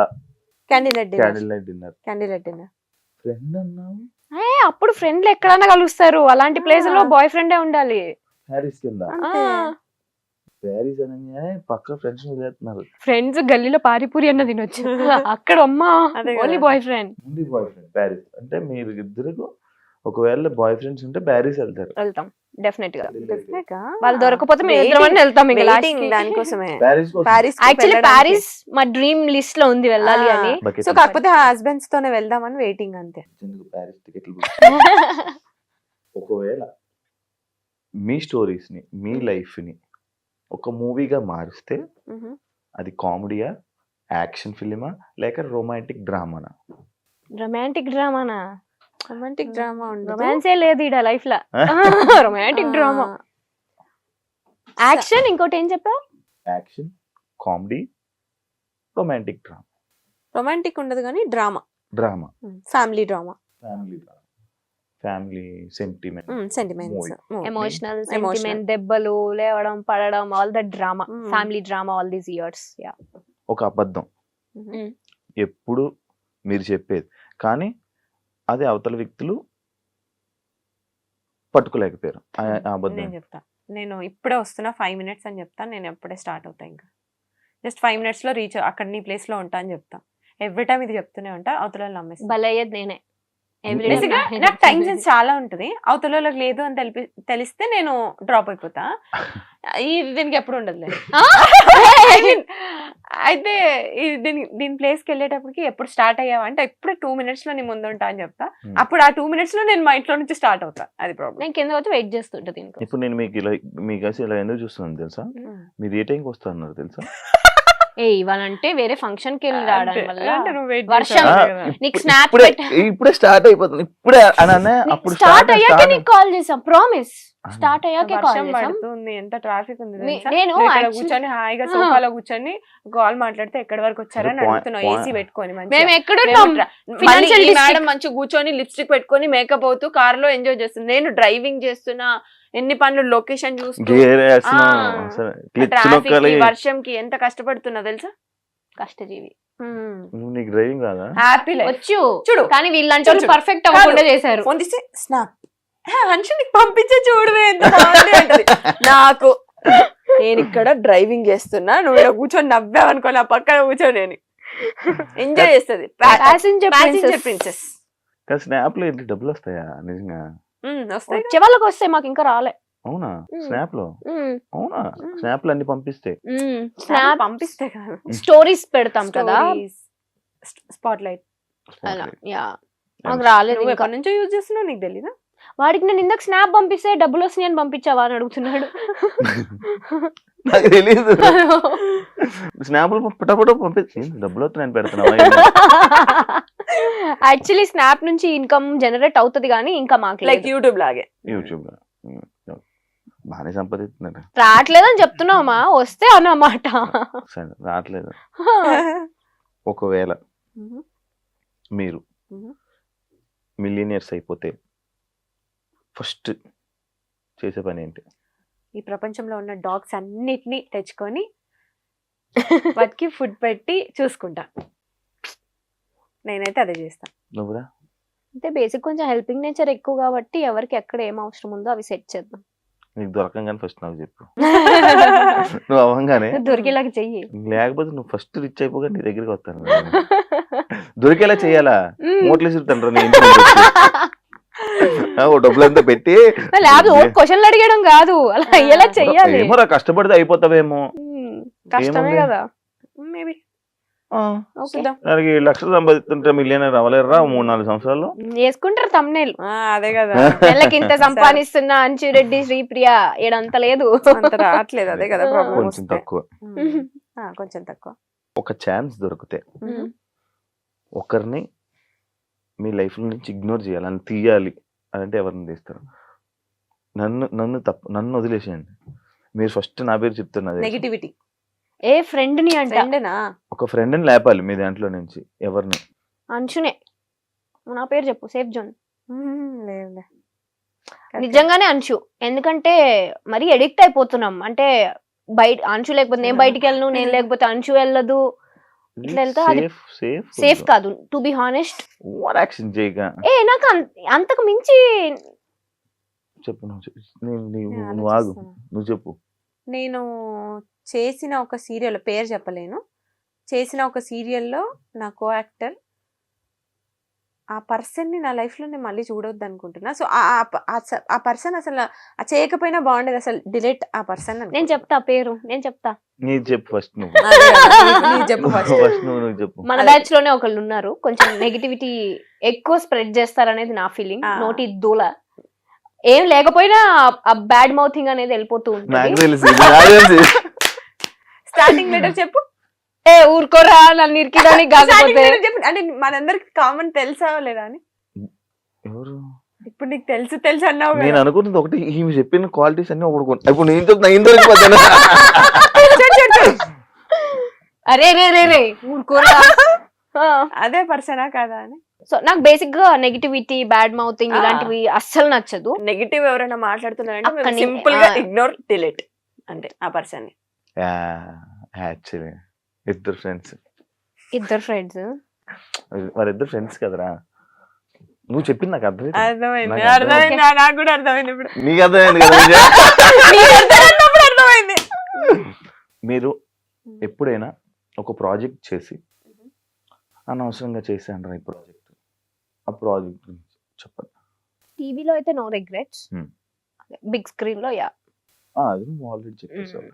candle light dinner. Candle light dinner. Candle light dinner. Friend అన్నావు, అప్పుడు ఫ్రెండ్లు ఎక్కడైనా కలుస్తారు. అలాంటి ప్లేస్ లో బాయ్ ఫ్రెండే ఉండాలి. ప్యారిస్ కింద. అంతే. ప్యారిస్ అనగానే పక్క ఫ్రెండ్స్ వదిలేస్తున్నారు. ఫ్రెండ్స్ గల్లీలో పారిపూరి అన్న తినొచ్చు. అక్కడ అమ్మా అదే కదా. Only boy friend. ఉంది బాయ్ ఫ్రెండ్. ప్యారిస్ అంటే మీరు ఇద్దరు ఒకవేళ బాయ్ ఫ్రెండ్స్ ఉంటే ప్యారిస్ వెళ్తారు. వెళ్తాం డెఫినెట్ గా. Definite గా. వాళ్ళు దొరకపోతే మేము ఇద్దరం వెళ్తాం. Waiting దానికోసమే. ప్యారిస్ కోసం ప్యారిస్ యాక్చువల్లీ ప్యారిస్ మా డ్రీమ్ లిస్ట్ లో ఉంది వెళ్ళాలి అని. bucket so list. కాకపోతే హస్బెండ్స్ తోనే వెళ్దామని వెయిటింగ్ అంతే. ఎందుకు ప్యారిస్ టికెట్లు బుక్? ఒకవేళ మీ స్టోరీస్ ని, మీ లైఫ్ ని ఒక మూవీగా మారిస్తే అది కామెడీయా, యాక్షన్ ఫిలిమా, లేక రొమాంటిక్ డ్రామానా? రొమాంటిక్ డ్రామానా? రొమాంటిక్ డ్రామా ఉండదు. రొమాన్సే లేదు ఈడ లైఫ్ లో. రొమాంటిక్ డ్రామా, యాక్షన్, ఇంకోటి ఏం చెప్పావు? Action, comedy, romantic drama. Romantic ఉండదు కానీ drama, drama, family drama, family drama, family sentiment, sentiments, emotional sentiment, దెబ్బలు, లేవడం, పడడం, all that drama, family drama all these years. Yeah. ఒక అబద్ధం ఎప్పుడు మీరు చెప్పేది, కానీ అది అవతల వ్యక్తులు పట్టుకోలేకపోయారు. ఆ అబద్ధం నేను చెప్తా. నేను ఇప్పుడే వస్తున్నా 5 minutes అని చెప్తా. నేను ఎప్పుడే స్టార్ట్ అవుతా. ఇంకా జస్ట్ 5 minutes లో రీచ్ అక్కడ నీ ప్లేస్ లో ఉంటా అని చెప్తా. ఎవ్రీ టైం ఇది చెప్తూనే ఉంటా. అవతల నమ్మేస్తా. బలయ్యేది నేనే. Basic గా నాకు టైం సెన్స్ చాలా ఉంటది. అవతల వాళ్ళకి లేదు అని తెలిస్తే నేను డ్రాప్ అయిపోతా. దీనికి ఎప్పుడు ఉండదులే. అయితే దీని ప్లేస్కి వెళ్ళేటప్పటికి ఎప్పుడు స్టార్ట్ అయ్యావా అంటే ఇప్పుడే 2 minutes లో నీ ముందు ఉంటా అని చెప్తా. అప్పుడు ఆ 2 minutes లో నేను మా ఇంట్లో నుంచి స్టార్ట్ అవుతా. అది ప్రాబ్లం. నేను కింద వచ్చి వెయిట్ చేస్తుంటా దీనికి. ఇప్పుడు నేను మీకు ఇలా మీకు ఇలా ఎందుకు చూస్తున్నాను తెలుసా? మీరు ఏ టైంకి వస్తున్నారు తెలుసా? ఇవ్వాలంటే వేరే ఫంక్షన్ కి వెళ్ళి రావడం వల్ల వర్షం. వర్షం నీకు స్నాప్ ఇప్పుడే స్టార్ట్ అయిపోతుంది. ఇప్పుడే అని అప్పుడు స్టార్ట్ అయ్యాక నీకు కాల్ చేసాం. ప్రామిస్, స్టార్ట్ అయ్యాకే కాల్ చేసాం. పడుతుంది. ఎంత ట్రాఫిక్ ఉంది తెలుసా? నేను నువ్వు ఇక్కడ actually- కూర్చొని హాయిగా సోఫాలో కూర్చొని కాల్ మాట్లాడితే ఎక్కడి వరకు వచ్చారని అడుగుతున్నావు. ఏసీ పెట్టుకొని మేము మంచిగా. ఎక్కడున్నాం? Financial మళ్ళీ ఈ district. మేడం మంచిగా కూర్చొని లిప్స్టిక్ పెట్టుకొని మేకప్ అవుతూ కార్ లో ఎంజాయ్ చేస్తుంది. నేను డ్రైవింగ్ చేస్తున్నా, ఎన్ని పనులు లొకేషన్ చూస్తూ, ట్రాఫిక్ కి వర్షంకి ఎంత కష్టపడుతున్నా తెలుసా? కష్టజీవి. నీకు డ్రైవింగ్ రాదా? హ్యాపీ వచ్చు చూడు. కానీ వీళ్ళంటే చూడు. పర్ఫెక్ట్ అవ్వకుండా చేశారు. ఫోన్ తీసి స్నాప్ హన్షు నీకు పంపించే చూడవే ఎంత బాగుంది అంటది. నాకు నేను ఇక్కడ డ్రైవింగ్ చేస్తున్నా, నువ్వు ఇక్కడ కూర్చొని నవ్వావు అనుకో, నా పక్కన కూర్చొని నేను ఎంజాయ్ చేస్తుంది. Passenger ప్రిన్సెస్ కానీ స్నాప్ లో ఏంటి డబ్బులు వస్తాయా నిజంగా? వస్తాయి. వచ్చే వాళ్ళకి వస్తాయి, మాకు ఇంకా రాలే. అవునా? స్నాప్ లో? అవునా? స్నాప్ లో అన్ని పంపిస్తే స్నాప్ పంపిస్తే కదా స్టోరీస్ పెడతాం కదా. Spot light. అలా యా, మాకు రాలేదు నువ్వు ఇంకా. ఎప్పటి నుంచో యూజ్ చేస్తున్నావు, నీకు తెలీదా? వాడికి నేను ఇందాక స్నాప్ పంపిస్తే డబ్బులు వస్తున్నాయి అని పంపించావా అని అడుగుతున్నాడు. నాకు తెలియదు. స్నాప్ లో పటపట పంపించి డబ్బులు వస్తున్నాయని పెడుతున్నావా? యాక్చువల్లీ స్నాప్ నుంచి ఇన్కమ్ జనరేట్ అవుతుంది కానీ ఇంకా మాకు లైక్ యూట్యూబ్ లాగే. యూట్యూబ్ లో బాగానే సంపాదిస్తున్నారు. రావట్లేదని చెప్తున్నామా, వస్తే అన్నమాట. సరే రావట్లేదు. ఒకవేళ మీరు మిలియనియర్స్ అయిపోతే ఫస్ట్ చేసే పని ఏంటి? ఈ ప్రపంచంలో ఉన్న డాగ్స్ అన్నిటినీ తెచ్చుకొని వాటికి ఫుడ్ పెట్టి చూసుకుంటా. నేనైతే అదే చేస్తాను. నువ్వురా అంటే బేసిక్ కొంచెం హెల్పింగ్ నేచర్ ఎక్కువ కాబట్టి ఎవరికి ఎక్కడ ఏం అవసరం ఉందో అవి సెట్ చేద్దాం. నీకు దొరకంగానే ఫస్ట్ నాకు చెప్పు. నువ్వు అవ్వంగానే దొరికేలాగా చెయ్యి. లేకపోతే నువ్వు ఫస్ట్ రిచ్ అయిపోగా నీ దగ్గరికి వస్తాను. దొరికేలా చెయ్యాలా? మోట్లు ఇస్తుంటారు నీ ఇంట్లో ఓ డబ్బులంతా పెట్టి లేకపోతే క్వశ్చన్లు అడిగడం కాదు, అలా అయ్యేలా చెయ్యాలి. ఏమో కష్టపడితే అయిపోతావేమో. కష్టమే ఏముంది? కదా. మేబీ ఓకే దానికి లక్షలు సంపాదిస్తుంటే మిలియనర్ అవ్వలేరురా 3-4 సంవత్సరాల్లో. వేసుకుంటారు thumbnail. అదే కదా. నెలకి ఇంత సంపాదిస్తున్నా అంచురెడ్డి శ్రీప్రియ ఏడంత లేదు. అంత రావట్లేదు, అదే కదా ప్రాబ్లం. కొంచెం తక్కువ. కొంచెం తక్కువ. ఒక ఛాన్స్ దొరికితే ఒకరిని మీ లైఫ్ నుంచి ఇగ్నోర్ చేయాలి అని తీయాలి అంటే ఎవరిని తీస్తారు? నన్ను వదిలేసేయండి. మీరు ఫస్ట్ నా పేరు చెప్తున్నది. నెగిటివిటీ. ఏ ఫ్రెండ్ ని అంటే ఒక ఫ్రెండ్ ని లేపాలి మీ దాంట్లో నుంచి. ఎవరిని? అంచునే. నా పేరు చెప్పు, సేఫ్ జోన్. లేదు నిజంగానే అంచు. ఎందుకంటే మరీ ఎడిక్ట్ అయిపోతున్నాం. అంటే బయట అంచు లేకపోతే నేను బయటికి వెళ్ళను, నేను లేకపోతే అంచు వెళ్ళదు. ఇట్లా వెళ్తే అది సేఫ్ కాదు. టు బి హానెస్ట్, నాకు అంతకు మించి చెప్పు. నువ్వు ఆగు, నువ్వు చెప్పు. నేను చేసిన ఒక సీరియల్, పేరు చెప్పలేను, చేసిన ఒక సీరియల్లో నా కో యాక్టర్ ఆ పర్సన్ ని నా లైఫ్ లో నేను మళ్ళీ చూడొద్దు అనుకుంటున్నా. సో ఆ పర్సన్ అసలు చేయకపోయినా బాగుండేది, అసలు డిలీట్ ఆ పర్సన్. నేను చెప్తా పేరు, నేను చెప్తా. చెప్పు ఫస్ట్ నువ్వు. చెప్పు. మన బ్యాచ్ లోనే ఒకళ్ళు ఉన్నారు, కొంచెం నెగిటివిటీ ఎక్కువ స్ప్రెడ్ చేస్తారనేది నా ఫీలింగ్. నోటి దూల ఏం లేకపోయినా ఆ బ్యాడ్ మౌథింగ్ అనేది వెళ్ళిపోతూ ఉంటుంది. స్టార్టింగ్ లెటర్ చెప్పు. ఏ ఊరుకోరా, నన్ను ఇరికిదానికి కాకపోతే. అంటే మనందరికి కామన్ తెలుసా లేదా అని. ఎవరు? ఇప్పుడు నీకు తెలుసు అన్నావు. నేను అనుకుంటుంది ఒకటి, ఈమె చెప్పిన క్వాలిటీస్ అన్ని ఒకటి. ఇప్పుడు నేను చెప్తున్నా అరే రే రే రే ఊరుకోరా. అదే పర్సనా కాదా అని. సో నాకు బేసిక్ గా నెగిటివిటీ, బ్యాడ్ మౌతింగ్ ఇలాంటివి అస్సలు నచ్చదు. నెగిటివ్ ఎవరైనా మాట్లాడుతున్నారంటే సింపుల్ గా ఇగ్నోర్, డిలీట్ అంటే ఆ పర్సన్ ని. యాక్చువల్లీ ఇద్దరు ఫ్రెండ్స్ వారిద్దరు ఫ్రెండ్స్ కదరా. నువ్వు చెప్పింది నాకు అర్థమైంది. నాకు కూడా అర్థమైంది. ఇప్పుడు నీకు అర్థమైంది కదా. అర్థమైంది. మీరు ఎప్పుడైనా ఒక ప్రాజెక్ట్ చేసి అనవసరంగా చేశాను ఈ ప్రాజెక్ట్, ఆ ప్రాజెక్ట్ గురించి చెప్పండి. టీవీలో అయితే నో రిగ్రెట్స్, బిగ్ స్క్రీన్ లో యా అది నువ్వు ఆల్రెడీ చెప్పేసావు.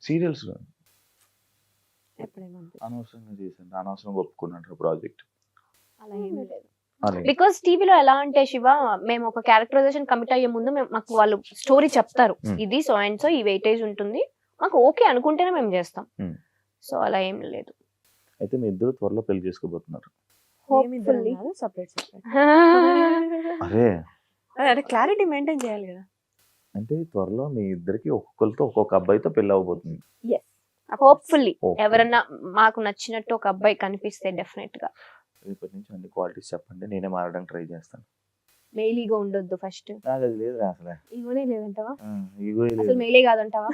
సీరియల్స్ అనవసరంగా చేశాను, అనవసరంగా ఒప్పుకున్నాడు ప్రాజెక్ట్. అలా ఏమీ లేదు. బికాస్ టీవీలో ఎలా అంటే శివ, మేము ఒక క్యారెక్టరైజేషన్ కమిట్ అయ్యే ముందు మాకు వాళ్ళు స్టోరీ చెప్తారు, ఇది సో అండ్ సో ఈ వెయిటేజ్ ఉంటుంది, మాకు ఓకే అనుకుంటేనే మేము చేస్తాం. సో అలా ఏం లేదు. అయితే మీ ఇద్దరు త్వరలో పెళ్లి చేసుకోబోతున్నారు. అదే క్లారిటీ మెయింటైన్ చేయాలి కదా. అంటే త్వరలో మీ ఇద్దరికి ఒక్కొక్కరితో ఒక్కొక్క అబ్బాయితో పెళ్లి అవబోతుంది. హోప్ఫుల్లీ ఎవరన్నా మాకు నచ్చినట్టు ఒక అబ్బాయి కనిపిస్తే డెఫినెట్ గా. రేపటి నుంచి అన్ని క్వాలిటీస్ చెప్పండి, నేనే మారడానికి ట్రై చేస్తాను. మెయిలీగా ఉండొద్దు ఫస్ట్. నాకు అది లేదు అసలు. ఈగోనే లేదంటావా? ఈగో లేదు, అసలు మెయిలే కాదంటావా?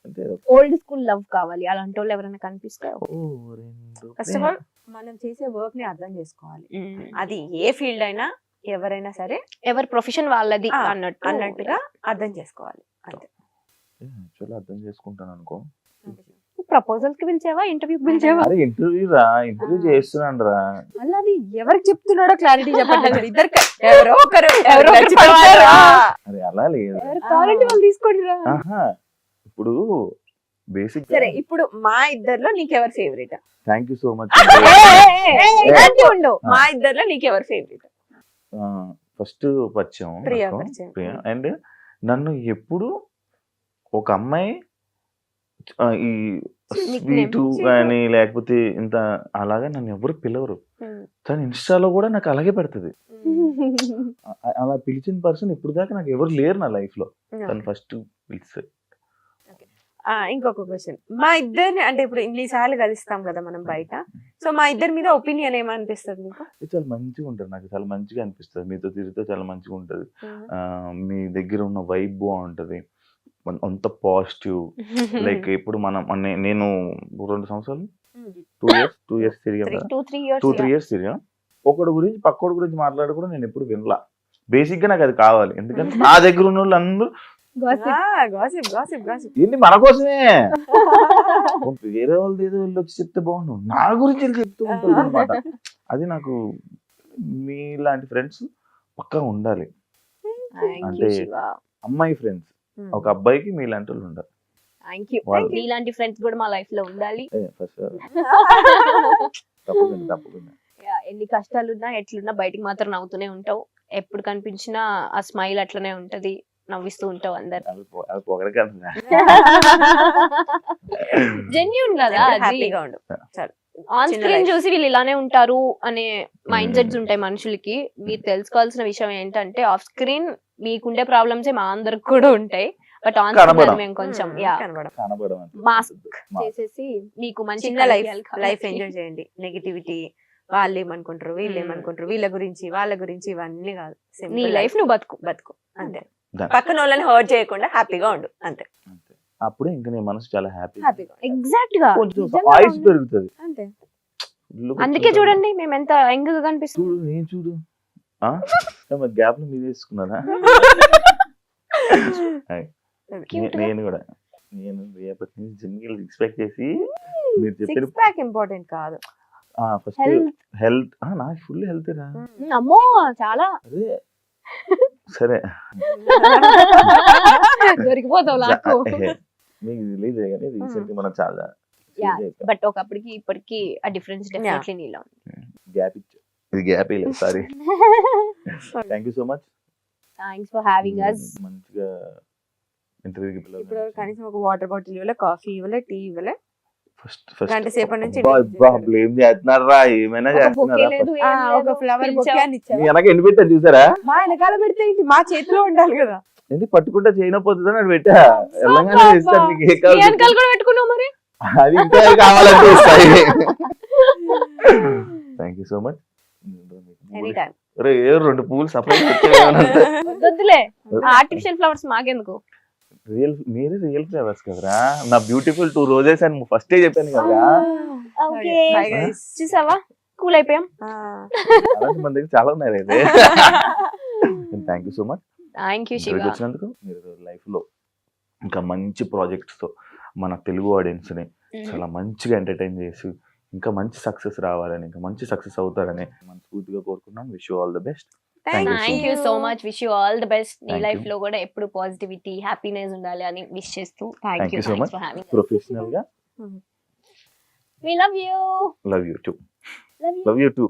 అంటే ఓల్డ్ స్కూల్ లవ్ కావాలి, అలాంటి వాళ్ళు ఎవరైనా కనిపిస్తే. ఫస్ట్ ఆఫ్ ఆల్ మనం చేసే వర్క్ ని అర్థం చేసుకోవాలి. అది ఏ ఫీల్డ్ అయినా, ఎవరైనా సరే ఎవరి ప్రొఫెషన్ వాళ్ళది అన్నట్టుగా అర్థం చేసుకోవాలి. అంతే. అర్థం చేసుకుంటాను అనుకో. ప్రపోజల్ కి పిలిచావా, ఇంటర్వ్యూకి పిలిచావా? ఇంటర్వ్యూ చేస్తున్నాను రా. మళ్ళీ అది ఎవరికి చెప్తున్నాడో క్లారిటీ చెప్పండి. ఇద్దరు అలా లేదు, వాళ్ళు తీసుకోండి రా. ఇప్పుడు బేసిక్ సరే, ఇప్పుడు మా ఇద్దర్లో నీకెవరు favourite? Thank you so much. మా ఇద్దర్లో నీకెవరు ఫేవరెట్? ఫస్ట్ పరిచయం. అండ్ నన్ను ఎప్పుడు ఒక అమ్మాయి ఈ స్వీటు కానీ లేకపోతే ఇంత అలాగా నన్ను ఎవరు పిలవరు. తను ఇన్స్టాలో కూడా నాకు అలాగే పెడుతుంది. అలా పిలిచిన పర్సన్ ఇప్పుడు దాకా నాకు ఎవరు లేరు నా లైఫ్ లో. తను ఫస్ట్ పిలిస్తే. ఇంకొక క్వశ్చన్, మా ఇద్దరిని అంటే ఇప్పుడు ఇన్నిసార్లు కలుస్తాం కదా మనం బయట, సో మా ఇద్దరి మీద ఒపీనియన్ ఏమనిపిస్తుంది నీకు? చాలా మంచిగా ఉంటుంది, నాకు చాలా మంచిగా అనిపిస్తుంది. మీతో తిరిగితే చాలా మంచిగా ఉంటుంది, మీ దగ్గర ఉన్న వైబ్ బాగుంటది, అంత పాజిటివ్. లైక్ ఇప్పుడు నేను 2 సంవత్సరాలు 2 ఇయర్స్ తిరిగాను కదా, 2-3 ఇయర్స్ తిరిగా. ఒకటి గురించి పక్కోడి గురించి మాట్లాడి కూడా నేను ఎప్పుడు వినలా. బేసిక్ గా నాకు అది కావాలి, ఎందుకంటే నా దగ్గర ఉన్న వాళ్ళు అందరూ ఏంటి మన కోసమే. వేరే వాళ్ళది ఏదో వెళ్ళి వచ్చి చెప్తే బాగుండు, నా గురించి వెళ్ళి చెప్తూ ఉంటుంది అనమాట. అది నాకు మీలాంటి ఫ్రెండ్స్ పక్కా ఉండాలి. అంటే అమ్మాయి ఫ్రెండ్స్, ఒక అబ్బాయికి మీలాంటి వాళ్ళు ఉండాలి. ఇలాంటి ఫ్రెండ్స్ కూడా మా లైఫ్ లో ఉండాలి. తప్పకుండా. ఎన్ని కష్టాలున్నా ఎట్లున్నా బయటికి మాత్రం నవ్వుతూనే ఉంటావు. ఎప్పుడు కనిపించినా ఆ స్మైల్ అట్లనే ఉంటది, నవ్విస్తూ ఉంటావు అందరు. జెన్యూన్ కదా, ఆన్ స్క్రీన్ చూసి వీళ్ళు ఇలానే ఉంటారు అనే మైండ్ సెట్స్ ఉంటాయి మనుషులకి. మీరు తెలుసుకోవాల్సిన విషయం ఏంటంటే ఆఫ్ స్క్రీన్ మీకుండే ప్రాబ్లమ్స్ మా అందరికి కూడా ఉంటాయి, బట్ ఆన్ స్క్రీన్ మేము కొంచెం మాస్క్ చేసేసి మీకు మంచి లైఫ్ ఎంజాయ్ చేయండి. నెగిటివిటీ వాళ్ళు ఏమనుకుంటారు, వీళ్ళు ఏమనుకుంటారు, వీళ్ళ గురించి వాళ్ళ గురించి ఇవన్నీ కాదు. నీ లైఫ్ నువ్వు బతుకు అంతే. పక్కన వాళ్ళని హర్ట్ చేయకుండా హ్యాపీగా ఉండు అంతే. అప్పుడే ఇంకా నీ మనసు చాలా హ్యాపీ, ఎగ్జాక్ట్ గా ఆయుష్ పెరుగుతుంది అంతే. అందుకే చూడండి మేము ఎంత యంగ్ గా కనిపిస్తుంది. నేను చూడు గ్యాప్ లో మీరు వేసుకున్నారా? నేను కూడా రేపటి నుంచి జిమ్ ఎక్స్పెక్ట్ చేసి మీరు చెప్పిన ఇంపార్టెంట్ కాదు. ఫస్ట్ హెల్త్, నాకు ఫుల్ హెల్త్ రా. అమ్మో చాలా. అదే సరే దొరికిపోతావు నాకు. మీకు తెలియదు కానీ రీసెంట్ మనం చాలా బట్ ఒకప్పటికి ఇప్పటికి ఆ డిఫరెన్స్ డెఫినెట్లీ నీలో గ్యాప్ ఇచ్చా. ఇది గ్యాప్ లేదు, sorry. Thank you so much. Thanks for having us. మంచిగా ఇంటర్వ్యూకి పిల్లలు ఇప్పుడు కనీసం ఒక వాటర్ బాటిల్ ఇవ్వలే, కాఫీ ఇవ్వలే, టీ ఇవ్వలే. ఫస్ట్ గంట సేపటి నుంచి బ్లేమ్ చేస్తున్నారా? ఏమైనా చేస్తున్నారా? ఒక ఫ్లవర్ బొకే అని ఇచ్చారు. వెనక ఎండి పెట్టారు చూసారా? మా వెనకాల పెడితే ఏంటి, మా చేతిలో ఉండాలి కదా. ఏంటి పట్టుకుంటే చేయకపోతుందని అది పెట్టా. తెలంగాణ ఇస్తాను మీకు ఏ కావాలి, అది ఇంకా కావాలంటే ఇస్తాయి. Thank you so much. రే 2 పూలు సపరేట్ వద్దులే, ఆర్టిఫిషియల్ ఫ్లవర్స్ మాకెందుకు? మీరే రియల్ ఫ్లవర్స్ కదరా. నా బ్యూటిఫుల్ 2 రోజెస్ అని ఫస్ట్ చెప్పాను కదా. చూసావా, కూల్ అయిపోయాం. మన దగ్గర చాలా ఉన్నాయి అయితే. Thank you so much. Thank you Shiva. వచ్చినందుకు మీరు లైఫ్ లో ఇంకా మంచి ప్రాజెక్ట్స్ తో మన తెలుగు ఆడియన్స్ ని చాలా మంచిగా ఎంటర్టైన్ చేసి ఇంకా మంచి సక్సెస్ రావాలని, ఇంకా మంచి సక్సెస్ అవుతారని మనస్ఫూర్తిగా కోరుకున్నాం. Wish you all the best. Thank you so much. Wish you all the best. నీ లైఫ్ లో కూడా ఎప్పుడు పాజిటివిటీ, హ్యాపీనెస్ ఉండాలి అని విష్ చేస్తూ thank you so much for having us. Professional గా we love you. love you too. love you too.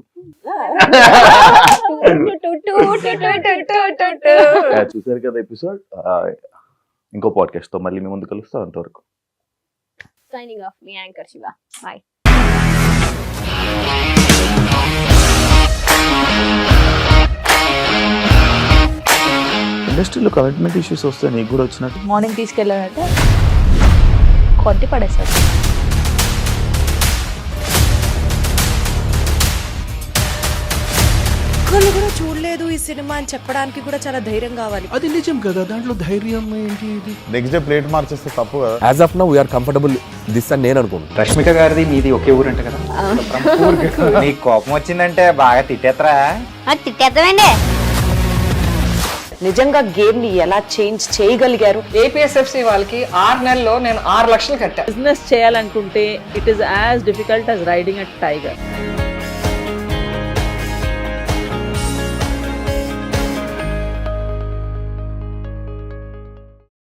చూసారు కదా ఎపిసోడ్. ఇంకో పాడ్కాస్ట్ తో మళ్ళీ మీ ముందు కలుస్తాం. అంతవరకు signing off, me anchor Shiva. By. ఇండస్ట్రీలో కమిట్మెంట్ ఇష్యూస్ వస్తే నీకు కూడా వచ్చినట్టు మార్నింగ్ తీసుకెళ్ళాడంటే కొట్టి పడేసాడు. ఒక్కళ్ళు కూడా చూడలేదు ఈ సినిమా అని చెప్పడానికి కూడా చాలా ధైర్యం కావాలి. అది నిజం కదా, దాంట్లో ధైర్యం ఏంటి? ఇది నెక్స్ట్ డే ప్లేట్ మార్చేస్తే తప్పు కదా. As of now we are comfortable this అని నేను అనుకుంటున్నాను. రష్మిక గారిది మీది ఒకే ఊరంట కదా. నీకు కోపం వచ్చిందంటే బాగా తిట్టేత్తరా? తిట్టేద్దామండి. నిజంగా గేమ్ ని ఎలా చేంజ్ చేయగలిగారు? ఏపీఎస్ఎఫ్సి వాళ్ళకి 6 నెలల్లో నేను 6 లక్షలు కట్టా. బిజినెస్ చేయాలనుకుంటే it is as difficult as riding a tiger.